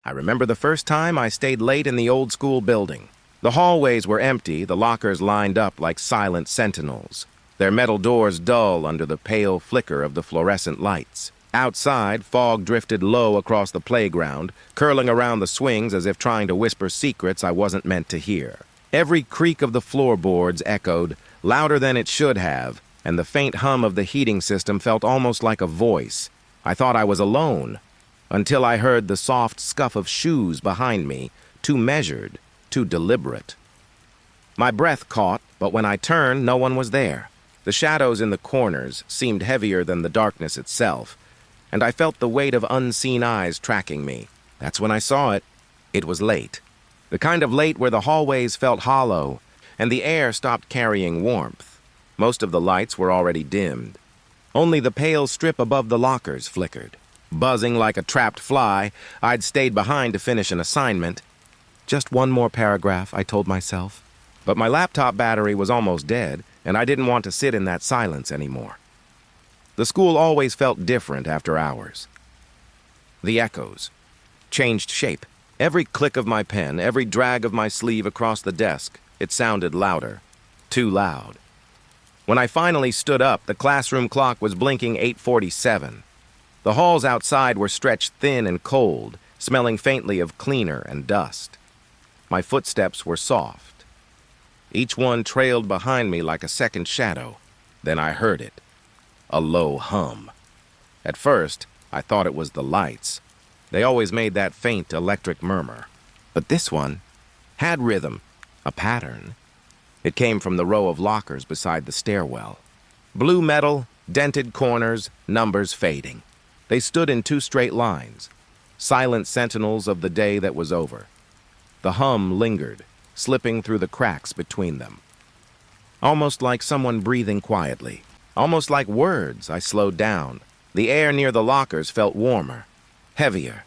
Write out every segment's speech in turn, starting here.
I remember the first time I stayed late in the old school building. The hallways were empty, the lockers lined up like silent sentinels, their metal doors dull under the pale flicker of the fluorescent lights. Outside, fog drifted low across the playground, curling around the swings as if trying to whisper secrets I wasn't meant to hear. Every creak of the floorboards echoed, louder than it should have, and the faint hum of the heating system felt almost like a voice. I thought I was alone, until I heard the soft scuff of shoes behind me, too measured, too deliberate. My breath caught, but when I turned, no one was there. The shadows in the corners seemed heavier than the darkness itself, and I felt the weight of unseen eyes tracking me. That's when I saw it. It was late. The kind of late where the hallways felt hollow, and the air stopped carrying warmth. Most of the lights were already dimmed. Only the pale strip above the lockers flickered. Buzzing like a trapped fly, I'd stayed behind to finish an assignment. Just one more paragraph, I told myself. But my laptop battery was almost dead, and I didn't want to sit in that silence anymore. The school always felt different after hours. The echoes changed shape. Every click of my pen, every drag of my sleeve across the desk, it sounded louder. Too loud. When I finally stood up, the classroom clock was blinking 8:47. The halls outside were stretched thin and cold, smelling faintly of cleaner and dust. My footsteps were soft. Each one trailed behind me like a second shadow. Then I heard it. A low hum. At first, I thought it was the lights. They always made that faint electric murmur. But this one had rhythm, a pattern. It came from the row of lockers beside the stairwell. Blue metal, dented corners, numbers fading. They stood in two straight lines, silent sentinels of the day that was over. The hum lingered, slipping through the cracks between them. Almost like someone breathing quietly. Almost like words. I slowed down. The air near the lockers felt warmer, heavier.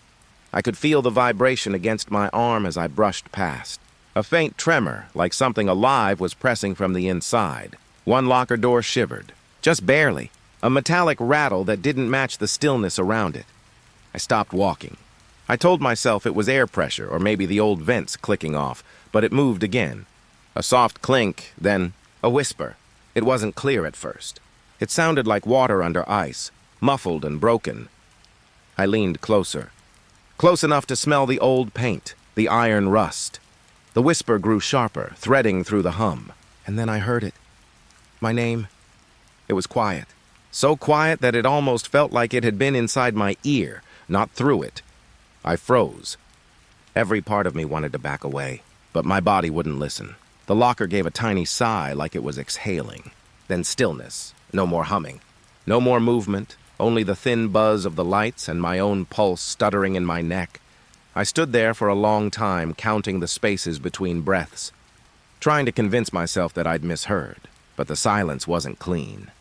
I could feel the vibration against my arm as I brushed past. A faint tremor, like something alive, was pressing from the inside. One locker door shivered, just barely, a metallic rattle that didn't match the stillness around it. I stopped walking. I told myself it was air pressure or maybe the old vents clicking off, but it moved again. A soft clink, then a whisper. It wasn't clear at first. It sounded like water under ice, muffled and broken. I leaned closer, close enough to smell the old paint, the iron rust. The whisper grew sharper, threading through the hum, and then I heard it. My name. It was quiet, so quiet that it almost felt like it had been inside my ear, not through it. I froze. Every part of me wanted to back away, but my body wouldn't listen. The locker gave a tiny sigh like it was exhaling. Then stillness, no more humming, no more movement, only the thin buzz of the lights and my own pulse stuttering in my neck. I stood there for a long time, counting the spaces between breaths, trying to convince myself that I'd misheard, but the silence wasn't clean.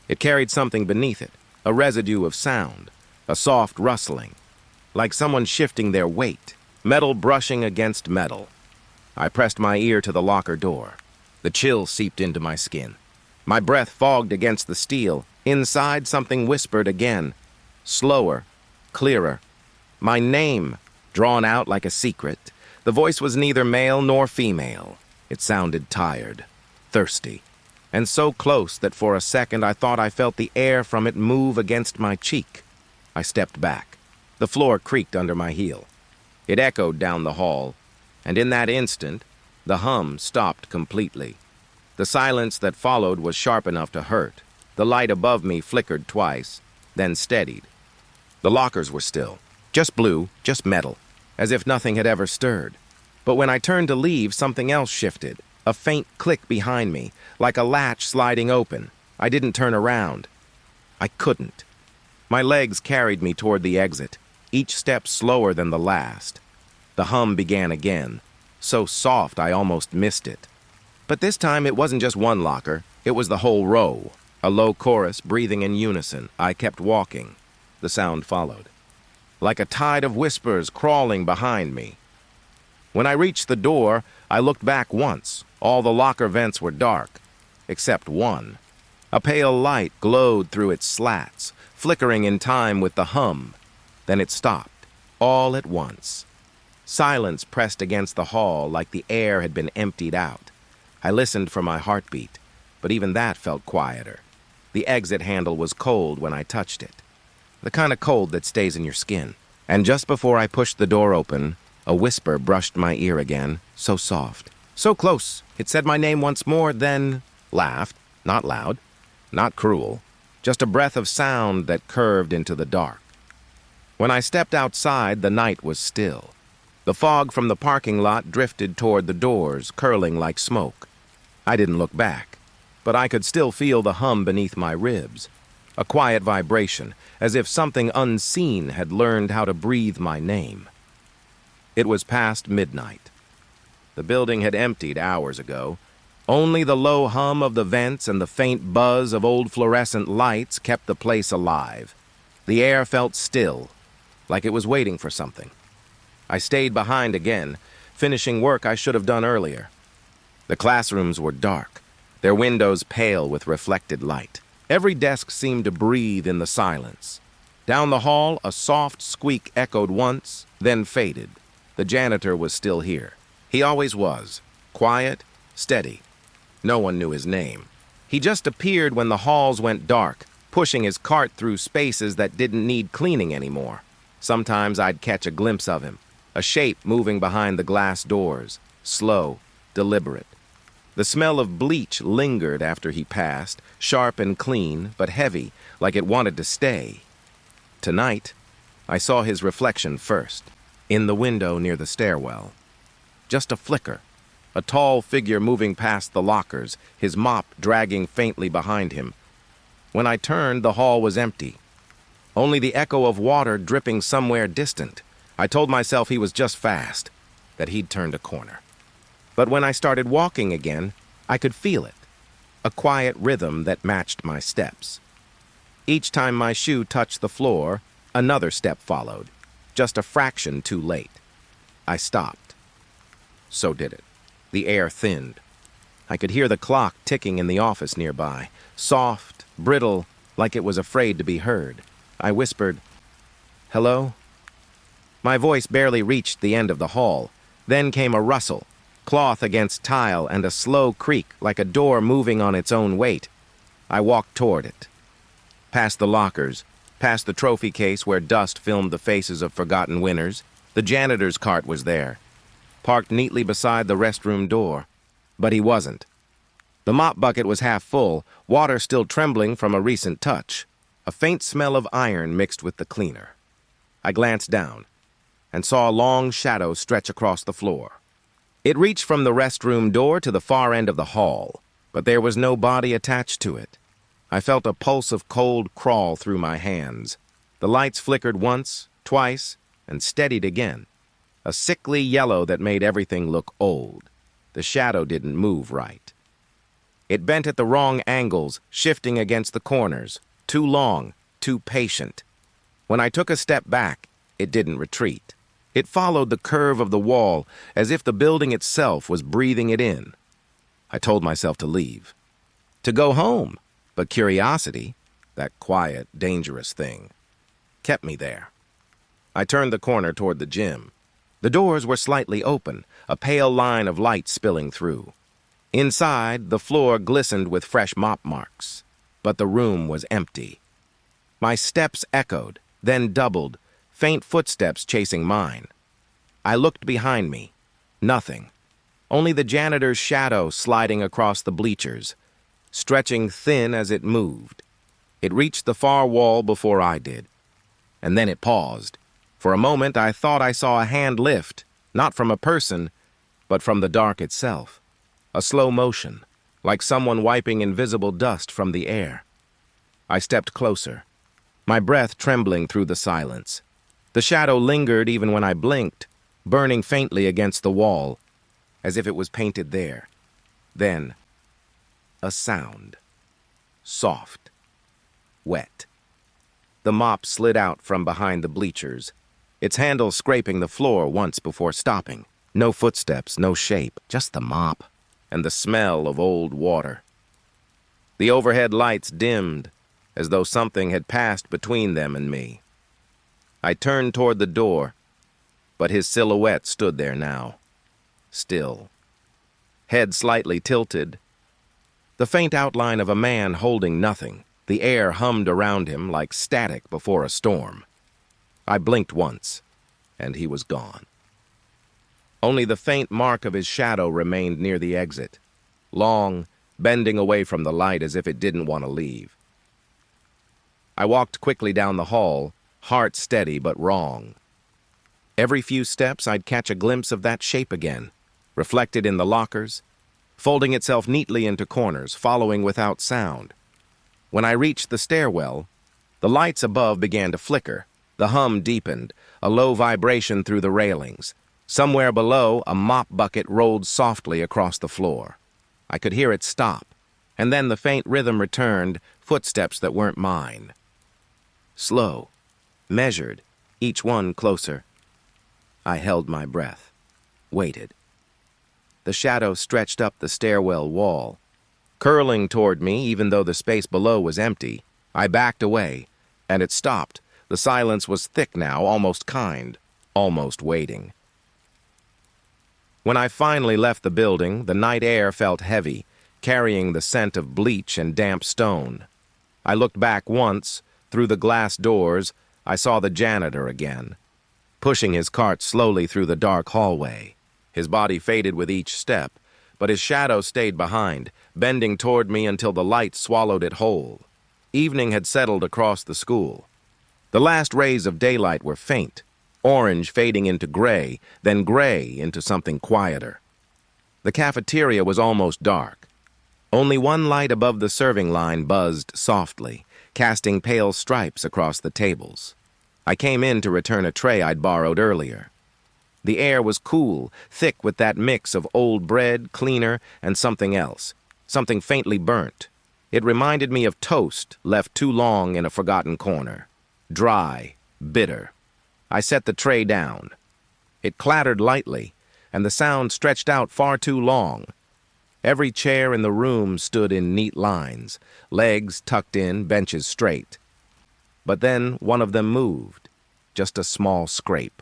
It carried something beneath it, a residue of sound, a soft rustling, like someone shifting their weight, metal brushing against metal. I pressed my ear to the locker door. The chill seeped into my skin. My breath fogged against the steel. Inside, something whispered again, slower, clearer. My name, drawn out like a secret. The voice was neither male nor female. It sounded tired, thirsty, and so close that for a second I thought I felt the air from it move against my cheek. I stepped back. The floor creaked under my heel. It echoed down the hall, and in that instant, the hum stopped completely. The silence that followed was sharp enough to hurt. The light above me flickered twice, then steadied. The lockers were still, just blue, just metal, as if nothing had ever stirred. But when I turned to leave, something else shifted, a faint click behind me, like a latch sliding open. I didn't turn around. I couldn't. My legs carried me toward the exit, each step slower than the last. The hum began again, so soft I almost missed it. But this time it wasn't just one locker, it was the whole row. A low chorus breathing in unison. I kept walking. The sound followed, like a tide of whispers crawling behind me. When I reached the door, I looked back once. All the locker vents were dark, except one. A pale light glowed through its slats, flickering in time with the hum. Then it stopped, all at once. Silence pressed against the hall like the air had been emptied out. I listened for my heartbeat, but even that felt quieter. The exit handle was cold when I touched it. The kind of cold that stays in your skin. And just before I pushed the door open, a whisper brushed my ear again, so soft, so close. It said my name once more, then laughed, not loud, not cruel, just a breath of sound that curved into the dark. When I stepped outside, the night was still. The fog from the parking lot drifted toward the doors, curling like smoke. I didn't look back, but I could still feel the hum beneath my ribs, a quiet vibration, as if something unseen had learned how to breathe my name. It was past midnight. The building had emptied hours ago. Only the low hum of the vents and the faint buzz of old fluorescent lights kept the place alive. The air felt still, like it was waiting for something. I stayed behind again, finishing work I should have done earlier. The classrooms were dark, their windows pale with reflected light. Every desk seemed to breathe in the silence. Down the hall, a soft squeak echoed once, then faded. The janitor was still here. He always was, quiet, steady. No one knew his name. He just appeared when the halls went dark, pushing his cart through spaces that didn't need cleaning anymore. Sometimes I'd catch a glimpse of him, a shape moving behind the glass doors, slow, deliberate. The smell of bleach lingered after he passed, sharp and clean, but heavy, like it wanted to stay. Tonight, I saw his reflection first, in the window near the stairwell. Just a flicker, a tall figure moving past the lockers, his mop dragging faintly behind him. When I turned, the hall was empty. Only the echo of water dripping somewhere distant. I told myself he was just fast, that he'd turned a corner. But when I started walking again, I could feel it, a quiet rhythm that matched my steps. Each time my shoe touched the floor, another step followed, just a fraction too late. I stopped. So did it. The air thinned. I could hear the clock ticking in the office nearby, soft, brittle, like it was afraid to be heard. I whispered, "Hello?" My voice barely reached the end of the hall. Then came a rustle, cloth against tile, and a slow creak like a door moving on its own weight. I walked toward it. Past the lockers, past the trophy case where dust filmed the faces of forgotten winners. The janitor's cart was there, parked neatly beside the restroom door. But he wasn't. The mop bucket was half full, water still trembling from a recent touch. A faint smell of iron mixed with the cleaner. I glanced down and saw a long shadow stretch across the floor. It reached from the restroom door to the far end of the hall, but there was no body attached to it. I felt a pulse of cold crawl through my hands. The lights flickered once, twice, and steadied again. A sickly yellow that made everything look old. The shadow didn't move right. It bent at the wrong angles, shifting against the corners. Too long, too patient. When I took a step back, it didn't retreat. It followed the curve of the wall, as if the building itself was breathing it in. I told myself to leave. To go home, but curiosity, that quiet, dangerous thing, kept me there. I turned the corner toward the gym. The doors were slightly open, a pale line of light spilling through. Inside, the floor glistened with fresh mop marks, but the room was empty. My steps echoed, then doubled, faint footsteps chasing mine. I looked behind me. Nothing. Only the janitor's shadow sliding across the bleachers, stretching thin as it moved. It reached the far wall before I did. And then it paused. For a moment, I thought I saw a hand lift, not from a person, but from the dark itself. A slow motion, like someone wiping invisible dust from the air. I stepped closer, my breath trembling through the silence. The shadow lingered even when I blinked, burning faintly against the wall, as if it was painted there. Then, a sound. Soft. Wet. The mop slid out from behind the bleachers, its handle scraping the floor once before stopping. No footsteps, no shape, just the mop, and the smell of old water. The overhead lights dimmed, as though something had passed between them and me. I turned toward the door, but his silhouette stood there now, still. Head slightly tilted. The faint outline of a man holding nothing. The air hummed around him like static before a storm. I blinked once, and he was gone. Only the faint mark of his shadow remained near the exit, long, bending away from the light as if it didn't want to leave. I walked quickly down the hall, heart steady but wrong. Every few steps I'd catch a glimpse of that shape again, reflected in the lockers, folding itself neatly into corners, following without sound. When I reached the stairwell, the lights above began to flicker. The hum deepened, a low vibration through the railings. Somewhere below, a mop bucket rolled softly across the floor. I could hear it stop, and then the faint rhythm returned, footsteps that weren't mine. Slow, measured, each one closer. I held my breath, waited. The shadow stretched up the stairwell wall, curling toward me even though the space below was empty. I backed away, and it stopped. The silence was thick now, almost kind, almost waiting. When I finally left the building, the night air felt heavy, carrying the scent of bleach and damp stone. I looked back once. Through the glass doors, I saw the janitor again, pushing his cart slowly through the dark hallway. His body faded with each step, but his shadow stayed behind, bending toward me until the light swallowed it whole. Evening had settled across the school. The last rays of daylight were faint, orange fading into gray, then gray into something quieter. The cafeteria was almost dark. Only one light above the serving line buzzed softly, casting pale stripes across the tables. I came in to return a tray I'd borrowed earlier. The air was cool, thick with that mix of old bread, cleaner, and something else, something faintly burnt. It reminded me of toast left too long in a forgotten corner. Dry, bitter. I set the tray down. It clattered lightly, and the sound stretched out far too long. Every chair in the room stood in neat lines, legs tucked in, benches straight. But then one of them moved, just a small scrape.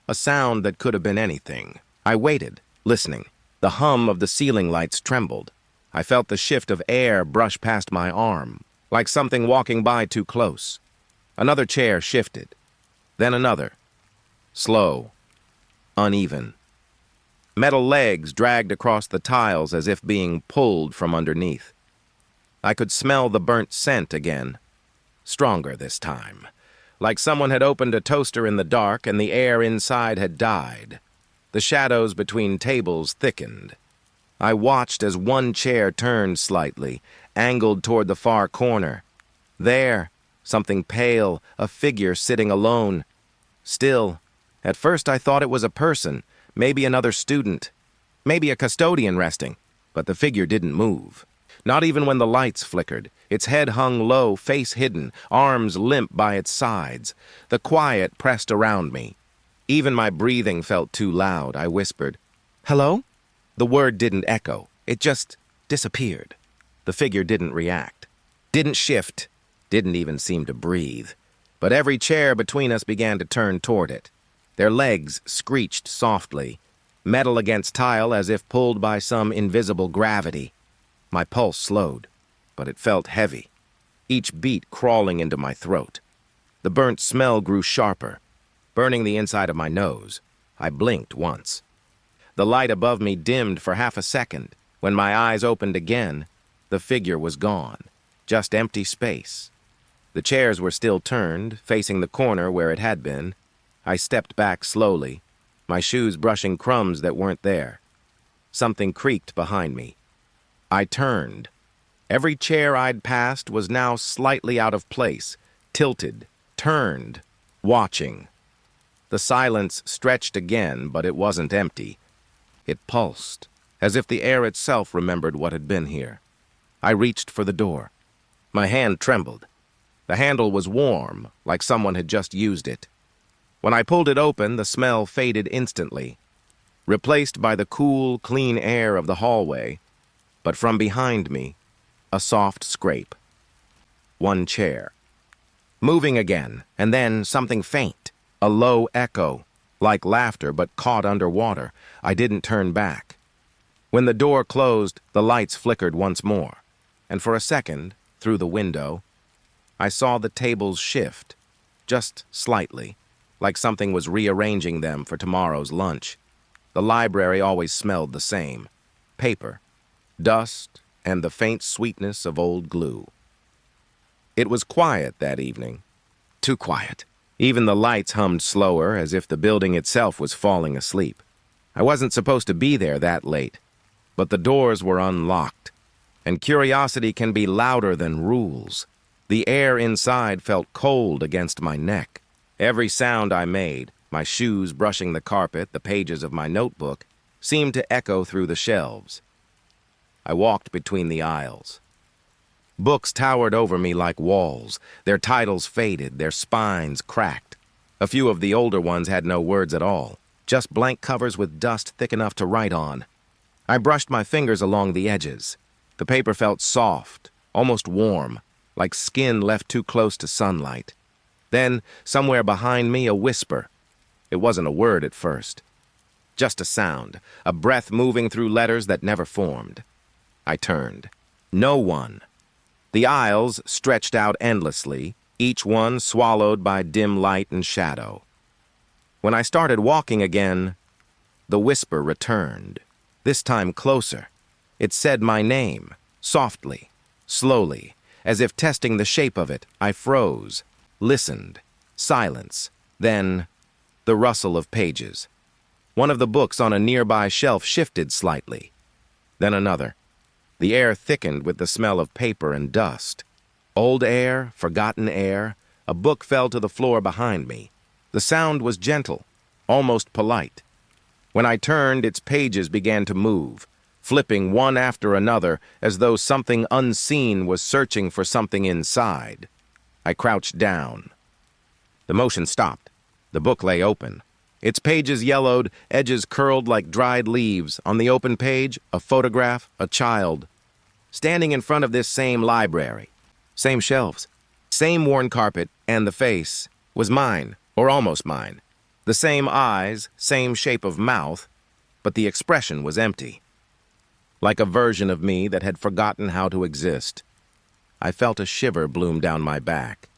A sound that could have been anything. I waited, listening. The hum of the ceiling lights trembled. I felt the shift of air brush past my arm, like something walking by too close. Another chair shifted, then another. Slow, uneven. Metal legs dragged across the tiles as if being pulled from underneath. I could smell the burnt scent again. Stronger this time. Like someone had opened a toaster in the dark and the air inside had died. The shadows between tables thickened. I watched as one chair turned slightly, angled toward the far corner. There, something pale, a figure sitting alone. Still, at first I thought it was a person, maybe another student, maybe a custodian resting, but the figure didn't move. Not even when the lights flickered. Its head hung low, face hidden, arms limp by its sides. The quiet pressed around me. Even my breathing felt too loud. I whispered, "Hello?" The word didn't echo. It just disappeared. The figure didn't react, didn't shift, didn't even seem to breathe. But every chair between us began to turn toward it. Their legs screeched softly, metal against tile as if pulled by some invisible gravity. My pulse slowed, but it felt heavy, each beat crawling into my throat. The burnt smell grew sharper, burning the inside of my nose. I blinked once. The light above me dimmed for half a second. When my eyes opened again, the figure was gone, just empty space. The chairs were still turned, facing the corner where it had been. I stepped back slowly, my shoes brushing crumbs that weren't there. Something creaked behind me. I turned. Every chair I'd passed was now slightly out of place, tilted, turned, watching. The silence stretched again, but it wasn't empty. It pulsed, as if the air itself remembered what had been here. I reached for the door. My hand trembled. The handle was warm, like someone had just used it. When I pulled it open, the smell faded instantly, replaced by the cool, clean air of the hallway. But from behind me, a soft scrape. One chair. Moving again, and then something faint, a low echo, like laughter but caught underwater. I didn't turn back. When the door closed, the lights flickered once more, and for a second, through the window, I saw the tables shift, just slightly, like something was rearranging them for tomorrow's lunch. The library always smelled the same: paper, dust, and the faint sweetness of old glue. It was quiet that evening. Too quiet. Even the lights hummed slower, as if the building itself was falling asleep. I wasn't supposed to be there that late, but the doors were unlocked, and curiosity can be louder than rules. The air inside felt cold against my neck. Every sound I made, my shoes brushing the carpet, the pages of my notebook, seemed to echo through the shelves. I walked between the aisles. Books towered over me like walls, their titles faded, their spines cracked. A few of the older ones had no words at all, just blank covers with dust thick enough to write on. I brushed my fingers along the edges. The paper felt soft, almost warm, like skin left too close to sunlight. Then, somewhere behind me, a whisper. It wasn't a word at first. Just a sound, a breath moving through letters that never formed. I turned. No one. The aisles stretched out endlessly, each one swallowed by dim light and shadow. When I started walking again, the whisper returned, this time closer. It said my name, softly, slowly, as if testing the shape of it. I froze, listened, silence, then the rustle of pages. One of the books on a nearby shelf shifted slightly, then another. The air thickened with the smell of paper and dust. Old air, forgotten air. A book fell to the floor behind me. The sound was gentle, almost polite. When I turned, its pages began to move, flipping one after another as though something unseen was searching for something inside. I crouched down. The motion stopped. The book lay open. Its pages yellowed, edges curled like dried leaves. On the open page, a photograph, a child, standing in front of this same library. Same shelves, same worn carpet, and the face was mine, or almost mine. The same eyes, same shape of mouth, but the expression was empty. Like a version of me that had forgotten how to exist. I felt a shiver bloom down my back.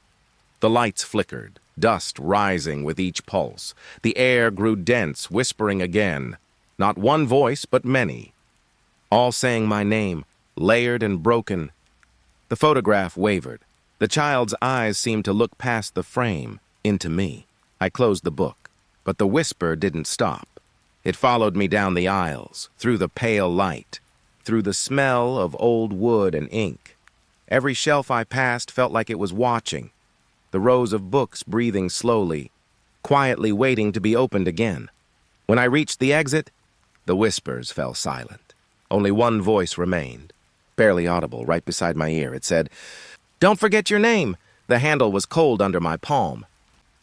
The lights flickered, dust rising with each pulse. The air grew dense, whispering again. Not one voice, but many. All saying my name, layered and broken. The photograph wavered. The child's eyes seemed to look past the frame, into me. I closed the book, but the whisper didn't stop. It followed me down the aisles, through the pale light, through the smell of old wood and ink. Every shelf I passed felt like it was watching, the rows of books breathing slowly, quietly waiting to be opened again. When I reached the exit, the whispers fell silent. Only one voice remained, barely audible, right beside my ear. It said, "Don't forget your name." The handle was cold under my palm.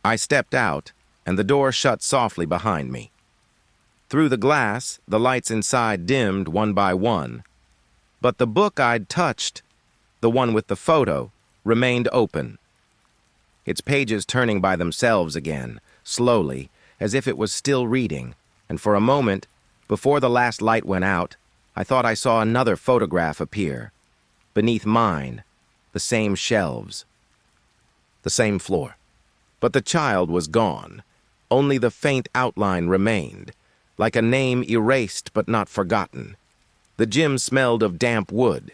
I stepped out, and the door shut softly behind me. Through the glass, the lights inside dimmed one by one, but the book I'd touched, the one with the photo, remained open. Its pages turning by themselves again, slowly, as if it was still reading, and for a moment, before the last light went out, I thought I saw another photograph appear. Beneath mine, the same shelves, the same floor. But the child was gone. Only the faint outline remained, like a name erased but not forgotten. The gym smelled of damp wood.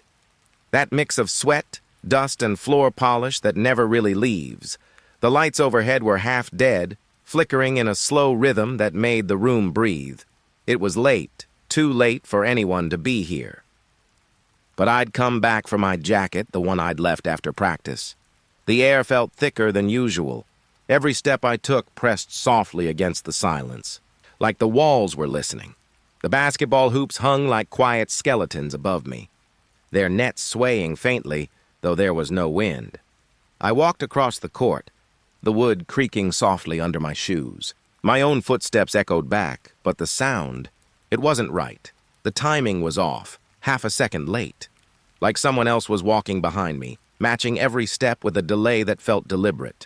That mix of sweat, dust, and floor polish that never really leaves. The lights overhead were half dead, flickering in a slow rhythm that made the room breathe. It was late, too late for anyone to be here. But I'd come back for my jacket, the one I'd left after practice. The air felt thicker than usual. Every step I took pressed softly against the silence, like the walls were listening. The basketball hoops hung like quiet skeletons above me, their nets swaying faintly, though there was no wind. I walked across the court, the wood creaking softly under my shoes. My own footsteps echoed back, but the sound, it wasn't right. The timing was off, half a second late, like someone else was walking behind me, matching every step with a delay that felt deliberate.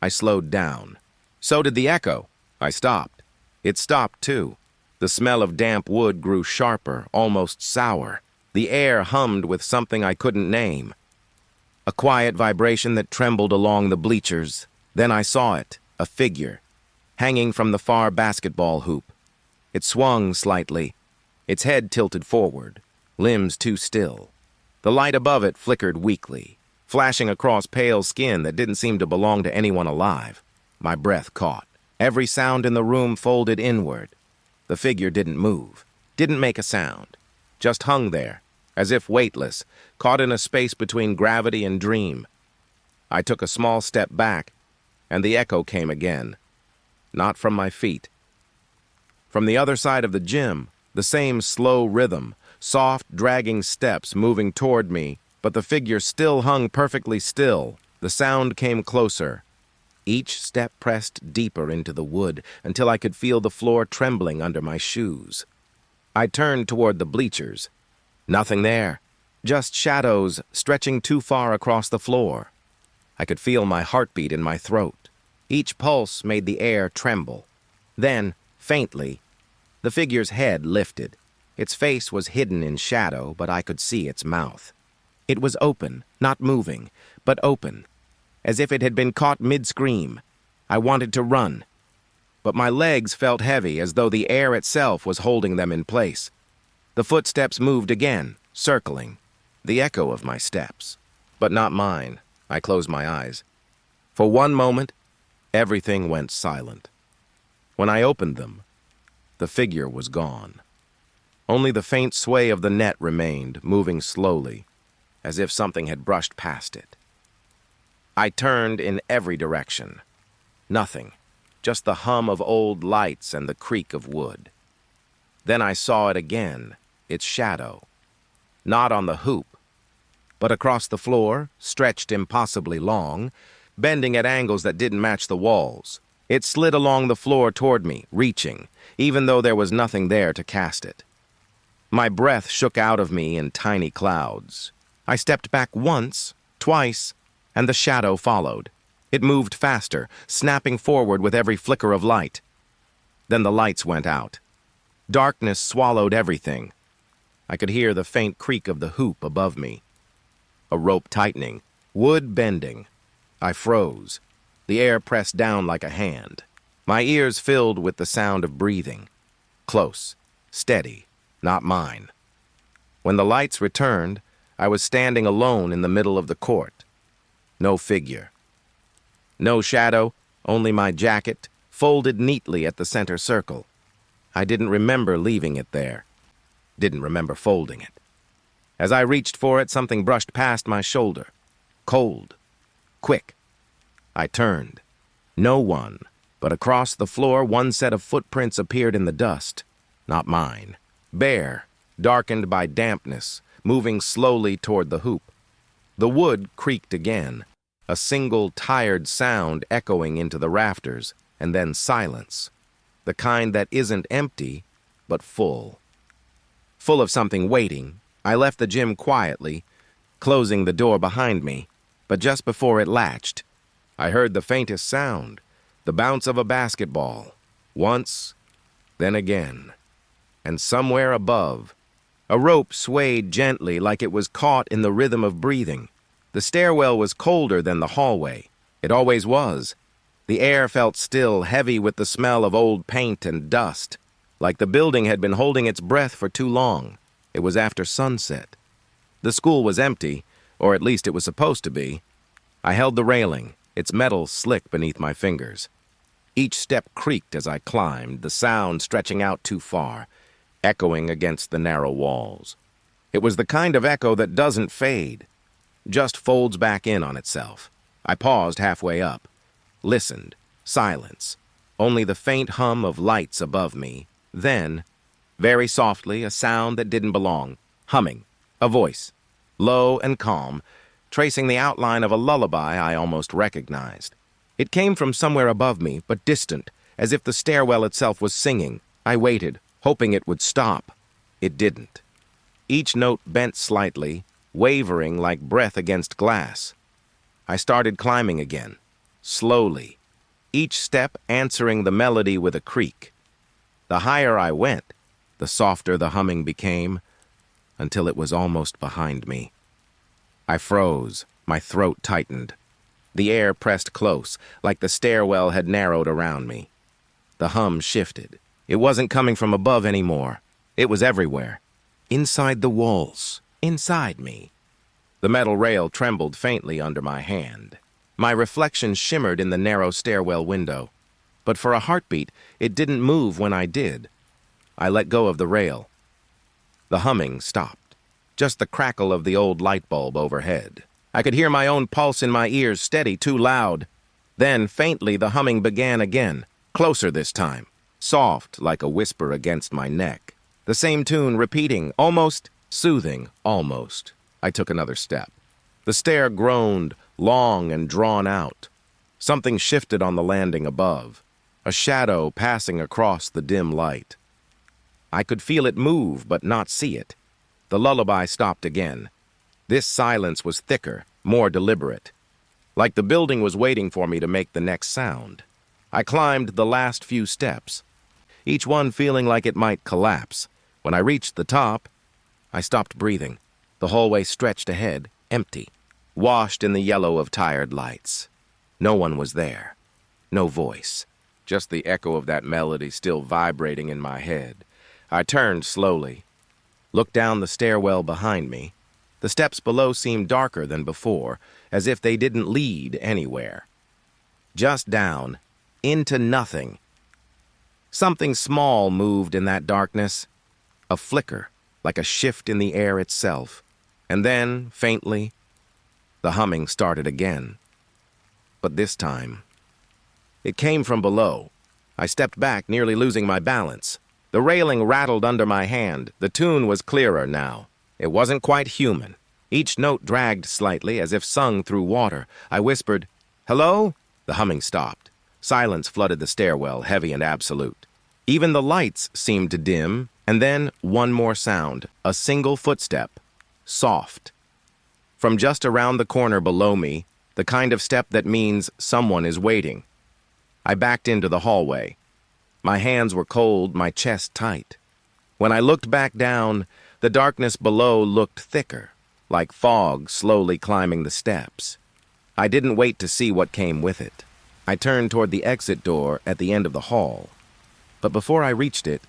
I slowed down. So did the echo. I stopped. It stopped, too. The smell of damp wood grew sharper, almost sour. The air hummed with something I couldn't name. A quiet vibration that trembled along the bleachers. Then I saw it, a figure, hanging from the far basketball hoop. It swung slightly, its head tilted forward, limbs too still. The light above it flickered weakly, flashing across pale skin that didn't seem to belong to anyone alive. My breath caught. Every sound in the room folded inward. The figure didn't move, didn't make a sound, just hung there, as if weightless, caught in a space between gravity and dream. I took a small step back, and the echo came again. Not from my feet. From the other side of the gym, the same slow rhythm, soft, dragging steps moving toward me, but the figure still hung perfectly still. The sound came closer. Each step pressed deeper into the wood until I could feel the floor trembling under my shoes. I turned toward the bleachers. Nothing there, just shadows stretching too far across the floor. I could feel my heartbeat in my throat. Each pulse made the air tremble. Then, faintly, the figure's head lifted. Its face was hidden in shadow, but I could see its mouth. It was open, not moving, but open, as if it had been caught mid-scream. I wanted to run, but my legs felt heavy, as though the air itself was holding them in place. The footsteps moved again, circling, the echo of my steps. But not mine. I closed my eyes. For one moment, everything went silent. When I opened them, the figure was gone. Only the faint sway of the net remained, moving slowly, as if something had brushed past it. I turned in every direction. Nothing, just the hum of old lights and the creak of wood. Then I saw it again, its shadow. Not on the hoop, but across the floor, stretched impossibly long, bending at angles that didn't match the walls. It slid along the floor toward me, reaching, even though there was nothing there to cast it. My breath shook out of me in tiny clouds. I stepped back once, twice, and the shadow followed. It moved faster, snapping forward with every flicker of light. Then the lights went out. Darkness swallowed everything. I could hear the faint creak of the hoop above me. A rope tightening, wood bending. I froze. The air pressed down like a hand. My ears filled with the sound of breathing. Close, steady, not mine. When the lights returned, I was standing alone in the middle of the court. No figure. No shadow, only my jacket, folded neatly at the center circle. I didn't remember leaving it there. Didn't remember folding it. As I reached for it, something brushed past my shoulder. Cold. Quick. I turned. No one, but across the floor, one set of footprints appeared in the dust. Not mine. Bare, darkened by dampness, moving slowly toward the hoop. The wood creaked again, a single tired sound echoing into the rafters, and then silence. The kind that isn't empty, but full. Full of something waiting, I left the gym quietly, closing the door behind me, but just before it latched, I heard the faintest sound, the bounce of a basketball. Once, then again. And somewhere above, a rope swayed gently like it was caught in the rhythm of breathing. The stairwell was colder than the hallway. It always was. The air felt still, heavy with the smell of old paint and dust, like the building had been holding its breath for too long. It was after sunset. The school was empty, or at least it was supposed to be. I held the railing, its metal slick beneath my fingers. Each step creaked as I climbed, the sound stretching out too far, echoing against the narrow walls. It was the kind of echo that doesn't fade, just folds back in on itself. I paused halfway up, listened, silence, only the faint hum of lights above me. Then, very softly, a sound that didn't belong, humming, a voice, low and calm, tracing the outline of a lullaby I almost recognized. It came from somewhere above me, but distant, as if the stairwell itself was singing. I waited, hoping it would stop. It didn't. Each note bent slightly, wavering like breath against glass. I started climbing again, slowly, each step answering the melody with a creak. The higher I went, the softer the humming became, until it was almost behind me. I froze, my throat tightened. The air pressed close, like the stairwell had narrowed around me. The hum shifted. It wasn't coming from above anymore. It was everywhere. Inside the walls. Inside me. The metal rail trembled faintly under my hand. My reflection shimmered in the narrow stairwell window. But for a heartbeat, it didn't move when I did. I let go of the rail. The humming stopped. Just the crackle of the old light bulb overhead. I could hear my own pulse in my ears steady, too loud. Then, faintly, the humming began again, closer this time, soft like a whisper against my neck. The same tune repeating, almost soothing, almost. I took another step. The stair groaned, long and drawn out. Something shifted on the landing above, a shadow passing across the dim light. I could feel it move, but not see it. The lullaby stopped again. This silence was thicker, more deliberate. Like the building was waiting for me to make the next sound. I climbed the last few steps, each one feeling like it might collapse. When I reached the top, I stopped breathing. The hallway stretched ahead, empty, washed in the yellow of tired lights. No one was there. No voice. Just the echo of that melody still vibrating in my head. I turned slowly, looked down the stairwell behind me. The steps below seemed darker than before, as if they didn't lead anywhere. Just down, into nothing. Something small moved in that darkness, a flicker, like a shift in the air itself. And then, faintly, the humming started again. But this time, it came from below. I stepped back, nearly losing my balance. The railing rattled under my hand. The tune was clearer now. It wasn't quite human. Each note dragged slightly, as if sung through water. I whispered, "Hello?" The humming stopped. Silence flooded the stairwell, heavy and absolute. Even the lights seemed to dim, and then one more sound, a single footstep, soft. From just around the corner below me, the kind of step that means someone is waiting. I backed into the hallway. My hands were cold, my chest tight. When I looked back down, the darkness below looked thicker, like fog slowly climbing the steps. I didn't wait to see what came with it. I turned toward the exit door at the end of the hall. But before I reached it,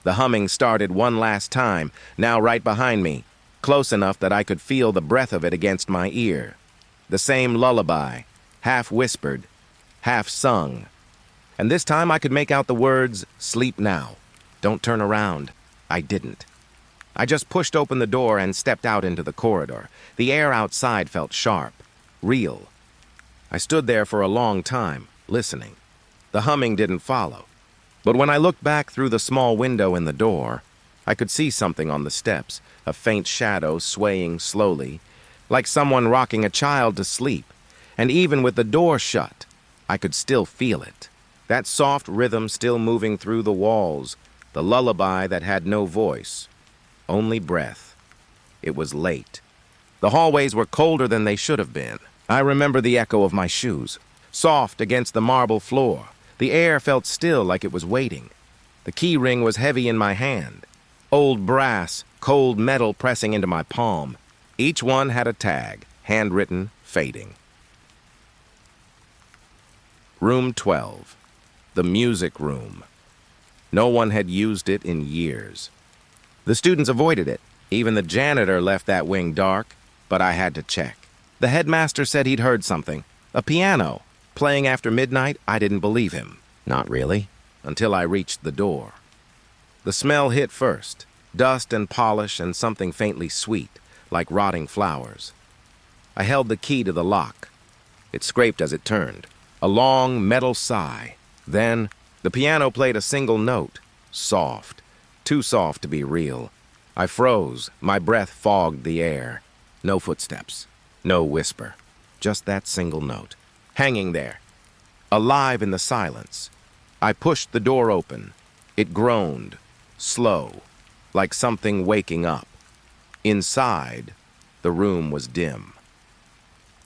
the humming started one last time, now right behind me, close enough that I could feel the breath of it against my ear. The same lullaby, half whispered, half sung. And this time I could make out the words, "Sleep now. Don't turn around." I didn't. I just pushed open the door and stepped out into the corridor. The air outside felt sharp, real. I stood there for a long time, listening. The humming didn't follow. But when I looked back through the small window in the door, I could see something on the steps, a faint shadow swaying slowly, like someone rocking a child to sleep. And even with the door shut, I could still feel it. That soft rhythm still moving through the walls, the lullaby that had no voice, only breath. It was late. The hallways were colder than they should have been. I remember the echo of my shoes, soft against the marble floor. The air felt still like it was waiting. The key ring was heavy in my hand. Old brass, cold metal pressing into my palm. Each one had a tag, handwritten, fading. Room 12. The music room. No one had used it in years. The students avoided it. Even the janitor left that wing dark, but I had to check. The headmaster said he'd heard something. A piano. Playing after midnight, I didn't believe him. Not really, until I reached the door. The smell hit first. Dust and polish and something faintly sweet, like rotting flowers. I held the key to the lock. It scraped as it turned. A long metal sigh. Then, the piano played a single note. Soft. Too soft to be real. I froze. My breath fogged the air. No footsteps. No whisper. Just that single note. Hanging there. Alive in the silence. I pushed the door open. It groaned. Slow. Like something waking up. Inside, the room was dim.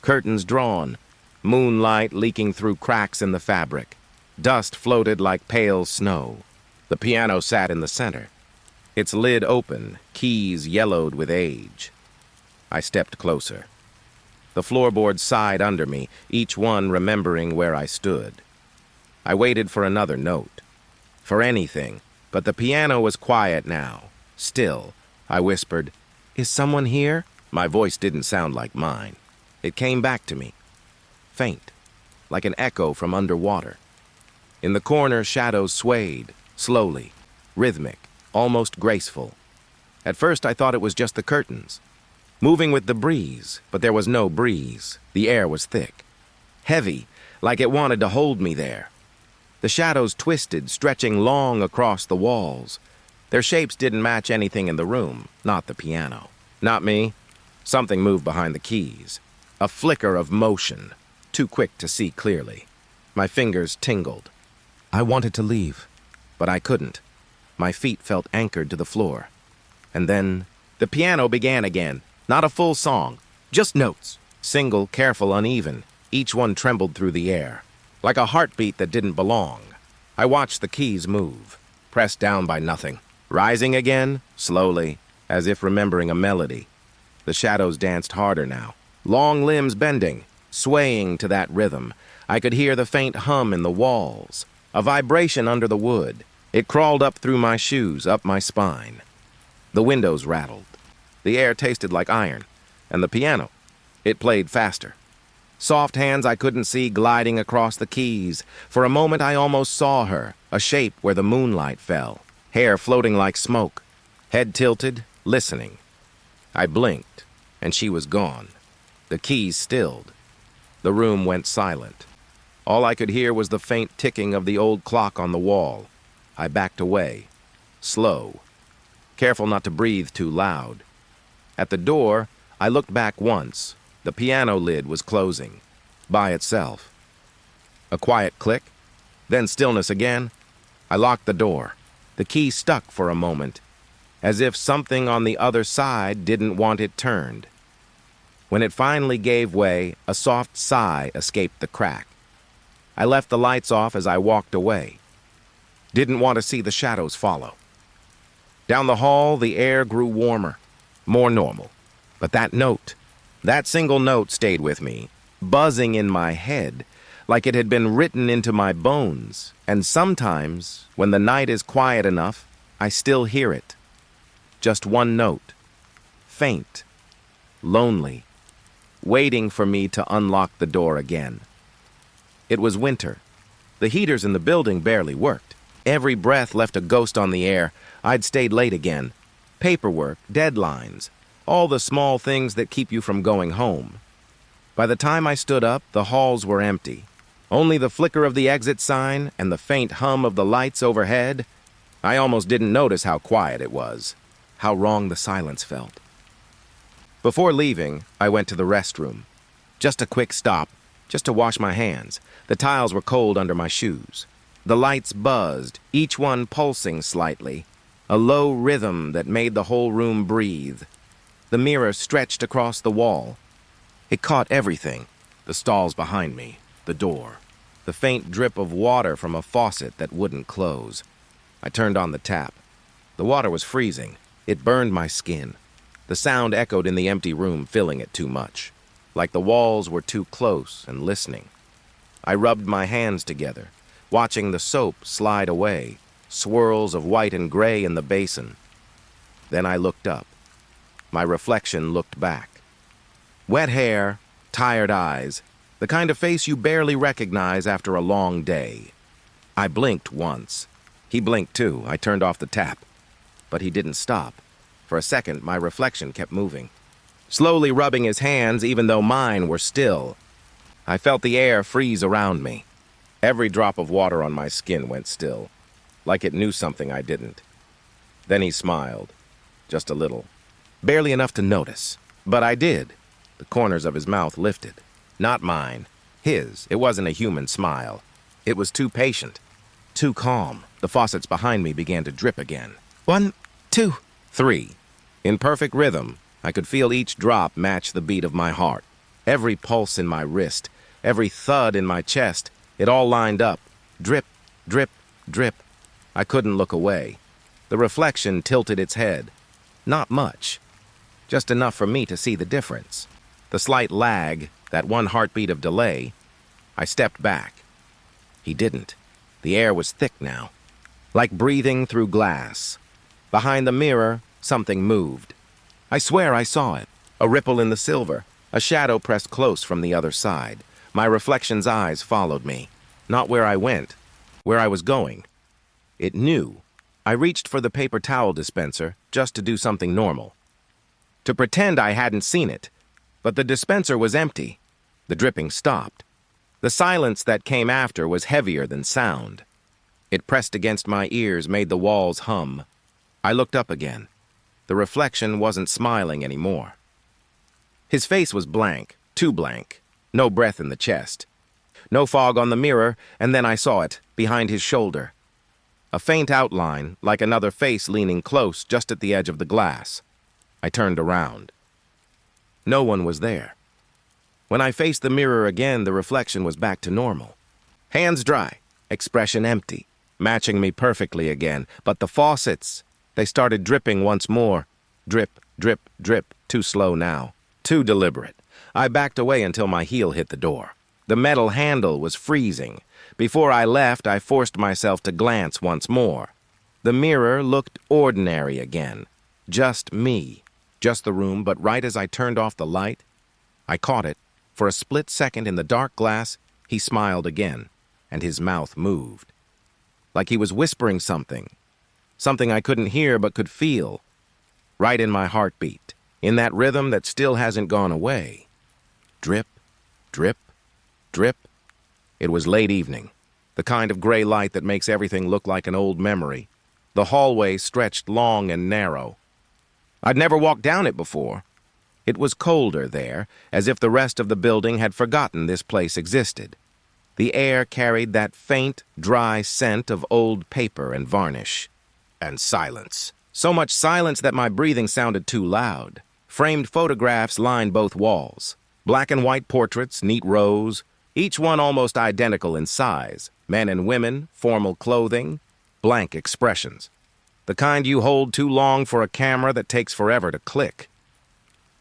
Curtains drawn. moonlight leaking through cracks in the fabric. Dust floated like pale snow. The piano sat in the center, its lid open, keys yellowed with age. I stepped closer. The floorboards sighed under me, each one remembering where I stood. I waited for another note. For anything, but the piano was quiet now. Still, I whispered, "Is someone here?" My voice didn't sound like mine. It came back to me, faint, like an echo from underwater. In the corner, shadows swayed, slowly, rhythmic, almost graceful. At first, I thought it was just the curtains, moving with the breeze, but there was no breeze. The air was thick, heavy, like it wanted to hold me there. The shadows twisted, stretching long across the walls. Their shapes didn't match anything in the room, not the piano. Not me. Something moved behind the keys. A flicker of motion, too quick to see clearly. My fingers tingled. I wanted to leave, but I couldn't. My feet felt anchored to the floor. And then the piano began again. Not a full song, just notes. Single, careful, uneven. Each one trembled through the air, like a heartbeat that didn't belong. I watched the keys move, pressed down by nothing. Rising again, slowly, as if remembering a melody. The shadows danced harder now, long limbs bending, swaying to that rhythm. I could hear the faint hum in the walls, a vibration under the wood. It crawled up through my shoes, up my spine. The windows rattled. The air tasted like iron, and the piano, it played faster. Soft hands I couldn't see gliding across the keys. For a moment I almost saw her, a shape where the moonlight fell, hair floating like smoke, head tilted, listening. I blinked, and she was gone. The keys stilled. The room went silent. All I could hear was the faint ticking of the old clock on the wall. I backed away, slow, careful not to breathe too loud. At the door, I looked back once. The piano lid was closing, by itself. A quiet click, then stillness again. I locked the door. The key stuck for a moment, as if something on the other side didn't want it turned. When it finally gave way, a soft sigh escaped the crack. I left the lights off as I walked away. Didn't want to see the shadows follow. Down the hall, the air grew warmer, more normal. But that single note stayed with me, buzzing in my head, like it had been written into my bones. And sometimes, when the night is quiet enough, I still hear it. Just one note, faint, lonely, waiting for me to unlock the door again. It was winter. The heaters in the building barely worked. Every breath left a ghost on the air. I'd stayed late again. Paperwork, deadlines, all the small things that keep you from going home. By the time I stood up, the halls were empty. Only the flicker of the exit sign and the faint hum of the lights overhead. I almost didn't notice how quiet it was, how wrong the silence felt. Before leaving, I went to the restroom. Just a quick stop, just to wash my hands. The tiles were cold under my shoes. The lights buzzed, each one pulsing slightly, a low rhythm that made the whole room breathe. The mirror stretched across the wall. It caught everything, the stalls behind me, the door, the faint drip of water from a faucet that wouldn't close. I turned on the tap. The water was freezing. It burned my skin. The sound echoed in the empty room, filling it too much, like the walls were too close and listening. I rubbed my hands together, watching the soap slide away, swirls of white and gray in the basin. Then I looked up. My reflection looked back. Wet hair, tired eyes, the kind of face you barely recognize after a long day. I blinked once. He blinked too. I turned off the tap. But he didn't stop. For a second, my reflection kept moving, slowly rubbing his hands even though mine were still. I felt the air freeze around me. Every drop of water on my skin went still, like it knew something I didn't. Then he smiled, just a little. Barely enough to notice, but I did. The corners of his mouth lifted. Not mine, his. It wasn't a human smile. It was too patient, too calm. The faucets behind me began to drip again. 1, 2, 3. In perfect rhythm, I could feel each drop match the beat of my heart. Every pulse in my wrist, every thud in my chest. It all lined up. Drip, drip, drip. I couldn't look away. The reflection tilted its head. Not much. Just enough for me to see the difference. The slight lag, that one heartbeat of delay. I stepped back. He didn't. The air was thick now, like breathing through glass. Behind the mirror, something moved. I swear I saw it. A ripple in the silver. A shadow pressed close from the other side. My reflection's eyes followed me. Not where I went, where I was going. It knew. I reached for the paper towel dispenser just to do something normal. To pretend I hadn't seen it. But the dispenser was empty. The dripping stopped. The silence that came after was heavier than sound. It pressed against my ears, made the walls hum. I looked up again. The reflection wasn't smiling anymore. His face was blank, too blank. No breath in the chest. No fog on the mirror, and then I saw it, behind his shoulder. A faint outline, like another face leaning close just at the edge of the glass. I turned around. No one was there. When I faced the mirror again, the reflection was back to normal. Hands dry, expression empty, matching me perfectly again. But the faucets, they started dripping once more. Drip, drip, drip, too slow now, too deliberate. I backed away until my heel hit the door. The metal handle was freezing. Before I left, I forced myself to glance once more. The mirror looked ordinary again. Just me. Just the room, but right as I turned off the light, I caught it. For a split second in the dark glass, he smiled again, and his mouth moved. Like he was whispering something. Something I couldn't hear but could feel. Right in my heartbeat. In that rhythm that still hasn't gone away. Drip, drip, drip. It was late evening. The kind of gray light that makes everything look like an old memory. The hallway stretched long and narrow. I'd never walked down it before. It was colder there, as if the rest of the building had forgotten this place existed. The air carried that faint, dry scent of old paper and varnish. And silence. So much silence that my breathing sounded too loud. Framed photographs lined both walls. Black and white portraits, neat rows, each one almost identical in size. Men and women, formal clothing, blank expressions. The kind you hold too long for a camera that takes forever to click.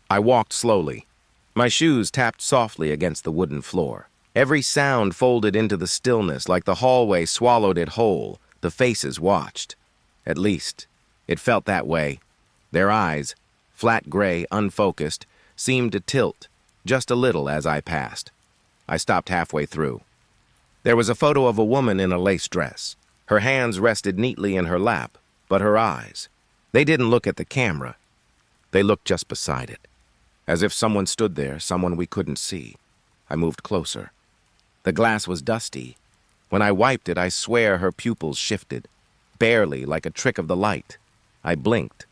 I walked slowly. My shoes tapped softly against the wooden floor. Every sound folded into the stillness like the hallway swallowed it whole. The faces watched. At least, it felt that way. Their eyes, flat gray, unfocused, seemed to tilt just a little as I passed. I stopped halfway through. There was a photo of a woman in a lace dress. Her hands rested neatly in her lap, but her eyes, they didn't look at the camera. They looked just beside it. As if someone stood there, someone we couldn't see. I moved closer. The glass was dusty. When I wiped it, I swear her pupils shifted. Barely, like a trick of the light. I blinked.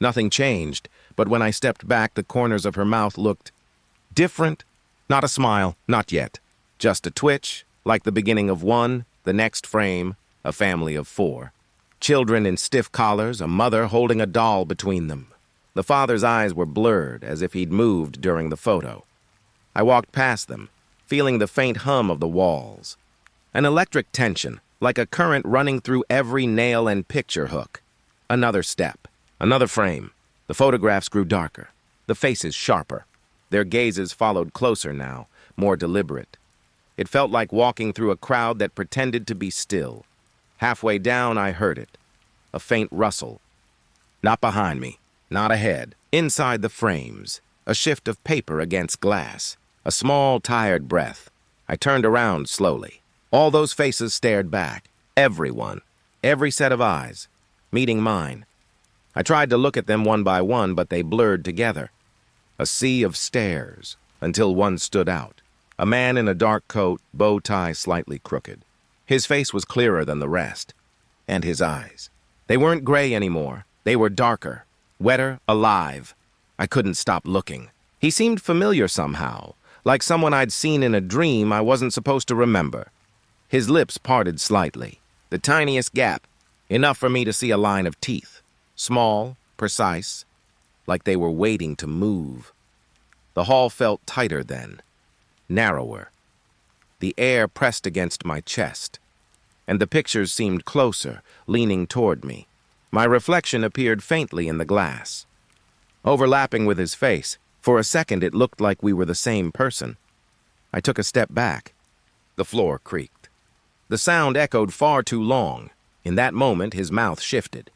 Nothing changed, but when I stepped back, the corners of her mouth looked different. Not a smile, not yet. Just a twitch, like the beginning of one, the next frame, a family of 4. Children in stiff collars, a mother holding a doll between them. The father's eyes were blurred, as if he'd moved during the photo. I walked past them, feeling the faint hum of the walls. An electric tension, like a current running through every nail and picture hook. Another step, another frame. The photographs grew darker, the faces sharper. Their gazes followed closer now, more deliberate. It felt like walking through a crowd that pretended to be still. Halfway down, I heard it. A faint rustle. Not behind me. Not ahead. Inside the frames, a shift of paper against glass. A small, tired breath. I turned around slowly. All those faces stared back. Everyone. Every set of eyes. Meeting mine. I tried to look at them one by one, but they blurred together. A sea of stares, until one stood out. A man in a dark coat, bow tie slightly crooked. His face was clearer than the rest. And his eyes. They weren't gray anymore. They were darker. Wetter, alive. I couldn't stop looking. He seemed familiar somehow, like someone I'd seen in a dream I wasn't supposed to remember. His lips parted slightly, the tiniest gap, enough for me to see a line of teeth. Small, precise, like they were waiting to move. The hall felt tighter then, narrower. The air pressed against my chest, and the pictures seemed closer, leaning toward me. My reflection appeared faintly in the glass, overlapping with his face. For a second, it looked like we were the same person. I took a step back. The floor creaked. The sound echoed far too long. In that moment, his mouth shifted.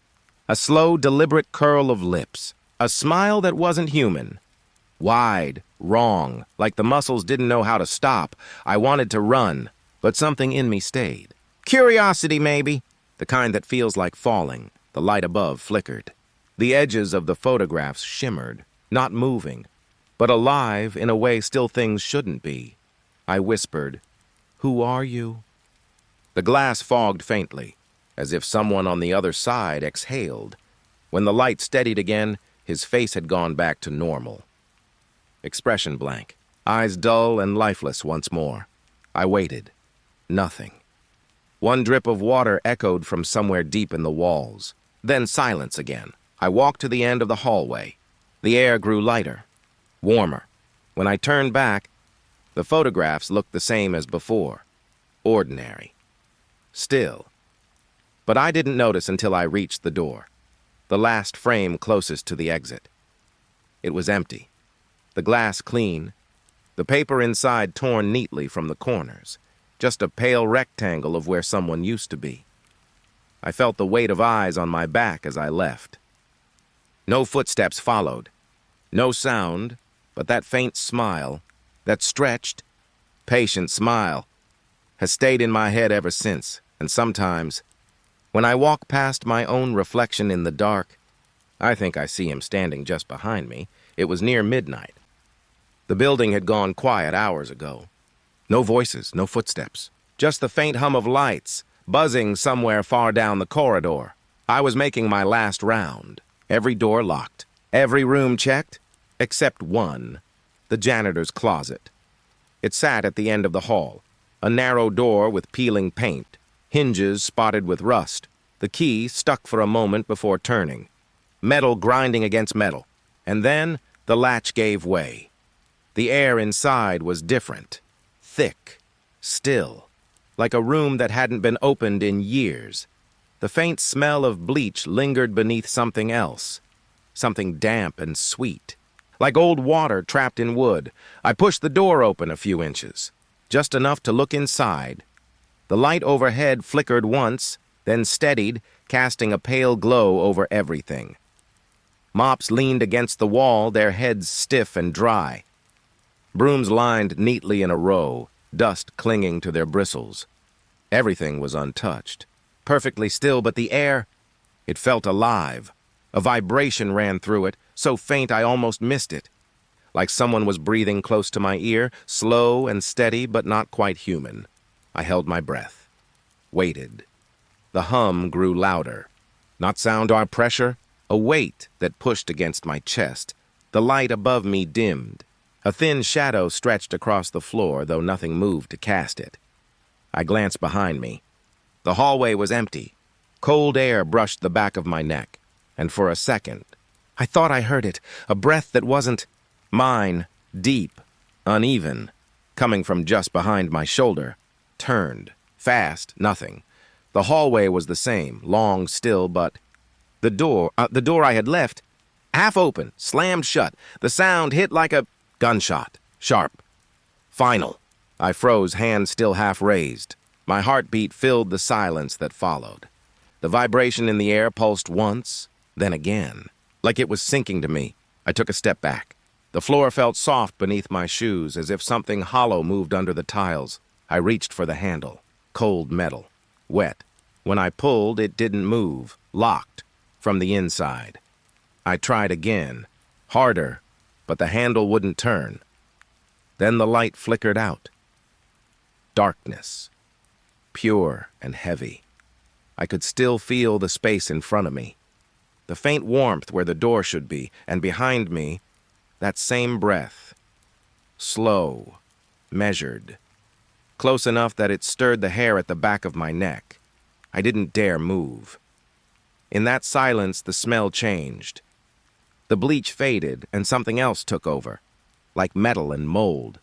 A slow, deliberate curl of lips. A smile that wasn't human. Wide, wrong, like the muscles didn't know how to stop. I wanted to run, but something in me stayed. Curiosity, maybe. The kind that feels like falling. The light above flickered. The edges of the photographs shimmered, not moving, but alive in a way still things shouldn't be. I whispered, "Who are you?" The glass fogged faintly, as if someone on the other side exhaled. When the light steadied again, his face had gone back to normal. Expression blank, eyes dull and lifeless once more. I waited. Nothing. One drip of water echoed from somewhere deep in the walls. Then silence again. I walked to the end of the hallway. The air grew lighter, warmer. When I turned back, the photographs looked the same as before. Ordinary. Still. But I didn't notice until I reached the door, the last frame closest to the exit. It was empty. The glass clean, the paper inside torn neatly from the corners, just a pale rectangle of where someone used to be. I felt the weight of eyes on my back as I left. No footsteps followed. No sound, but that faint smile, that stretched, patient smile, has stayed in my head ever since. And sometimes, when I walk past my own reflection in the dark, I think I see him standing just behind me. It was near midnight. The building had gone quiet hours ago. No voices, no footsteps. Just the faint hum of lights, buzzing somewhere far down the corridor. I was making my last round. Every door locked. Every room checked, except one, the janitor's closet. It sat at the end of the hall, a narrow door with peeling paint, hinges spotted with rust, the key stuck for a moment before turning, metal grinding against metal, and then the latch gave way. The air inside was different, thick, still, like a room that hadn't been opened in years. The faint smell of bleach lingered beneath something else, something damp and sweet, like old water trapped in wood. I pushed the door open a few inches, just enough to look inside. The light overhead flickered once, then steadied, casting a pale glow over everything. Mops leaned against the wall, their heads stiff and dry. Brooms lined neatly in a row, dust clinging to their bristles. Everything was untouched, perfectly still, but the air, it felt alive. A vibration ran through it, so faint I almost missed it. Like someone was breathing close to my ear, slow and steady, but not quite human. I held my breath, waited. The hum grew louder. Not sound or pressure, a weight that pushed against my chest. The light above me dimmed. A thin shadow stretched across the floor, though nothing moved to cast it. I glanced behind me. The hallway was empty. Cold air brushed the back of my neck, and for a second, I thought I heard it, a breath that wasn't mine, deep, uneven, coming from just behind my shoulder. Turned. Fast, nothing. The hallway was the same, long still, but the door I had left, half open, slammed shut. The sound hit like a gunshot, sharp. Final. I froze, hands still half raised. My heartbeat filled the silence that followed. The vibration in the air pulsed once, then again, like it was sinking to me. I took a step back. The floor felt soft beneath my shoes, as if something hollow moved under the tiles. I reached for the handle. Cold metal. Wet. When I pulled, it didn't move. Locked. From the inside. I tried again. Harder. But the handle wouldn't turn. Then the light flickered out. Darkness. Pure and heavy. I could still feel the space in front of me. The faint warmth where the door should be, and behind me, that same breath. Slow. Measured. Close enough that it stirred the hair at the back of my neck. I didn't dare move. In that silence, the smell changed. The bleach faded, and something else took over, like metal and mold.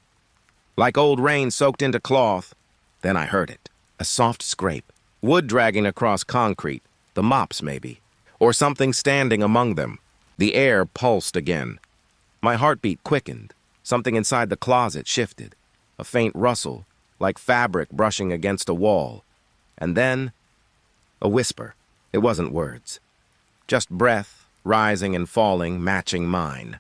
like old rain soaked into cloth. Then I heard it, a soft scrape, wood dragging across concrete, the mops maybe, or something standing among them. The air pulsed again. My heartbeat quickened. Something inside the closet shifted, a faint rustle, like fabric brushing against a wall. And then, a whisper. It wasn't words, just breath, rising and falling, matching mine.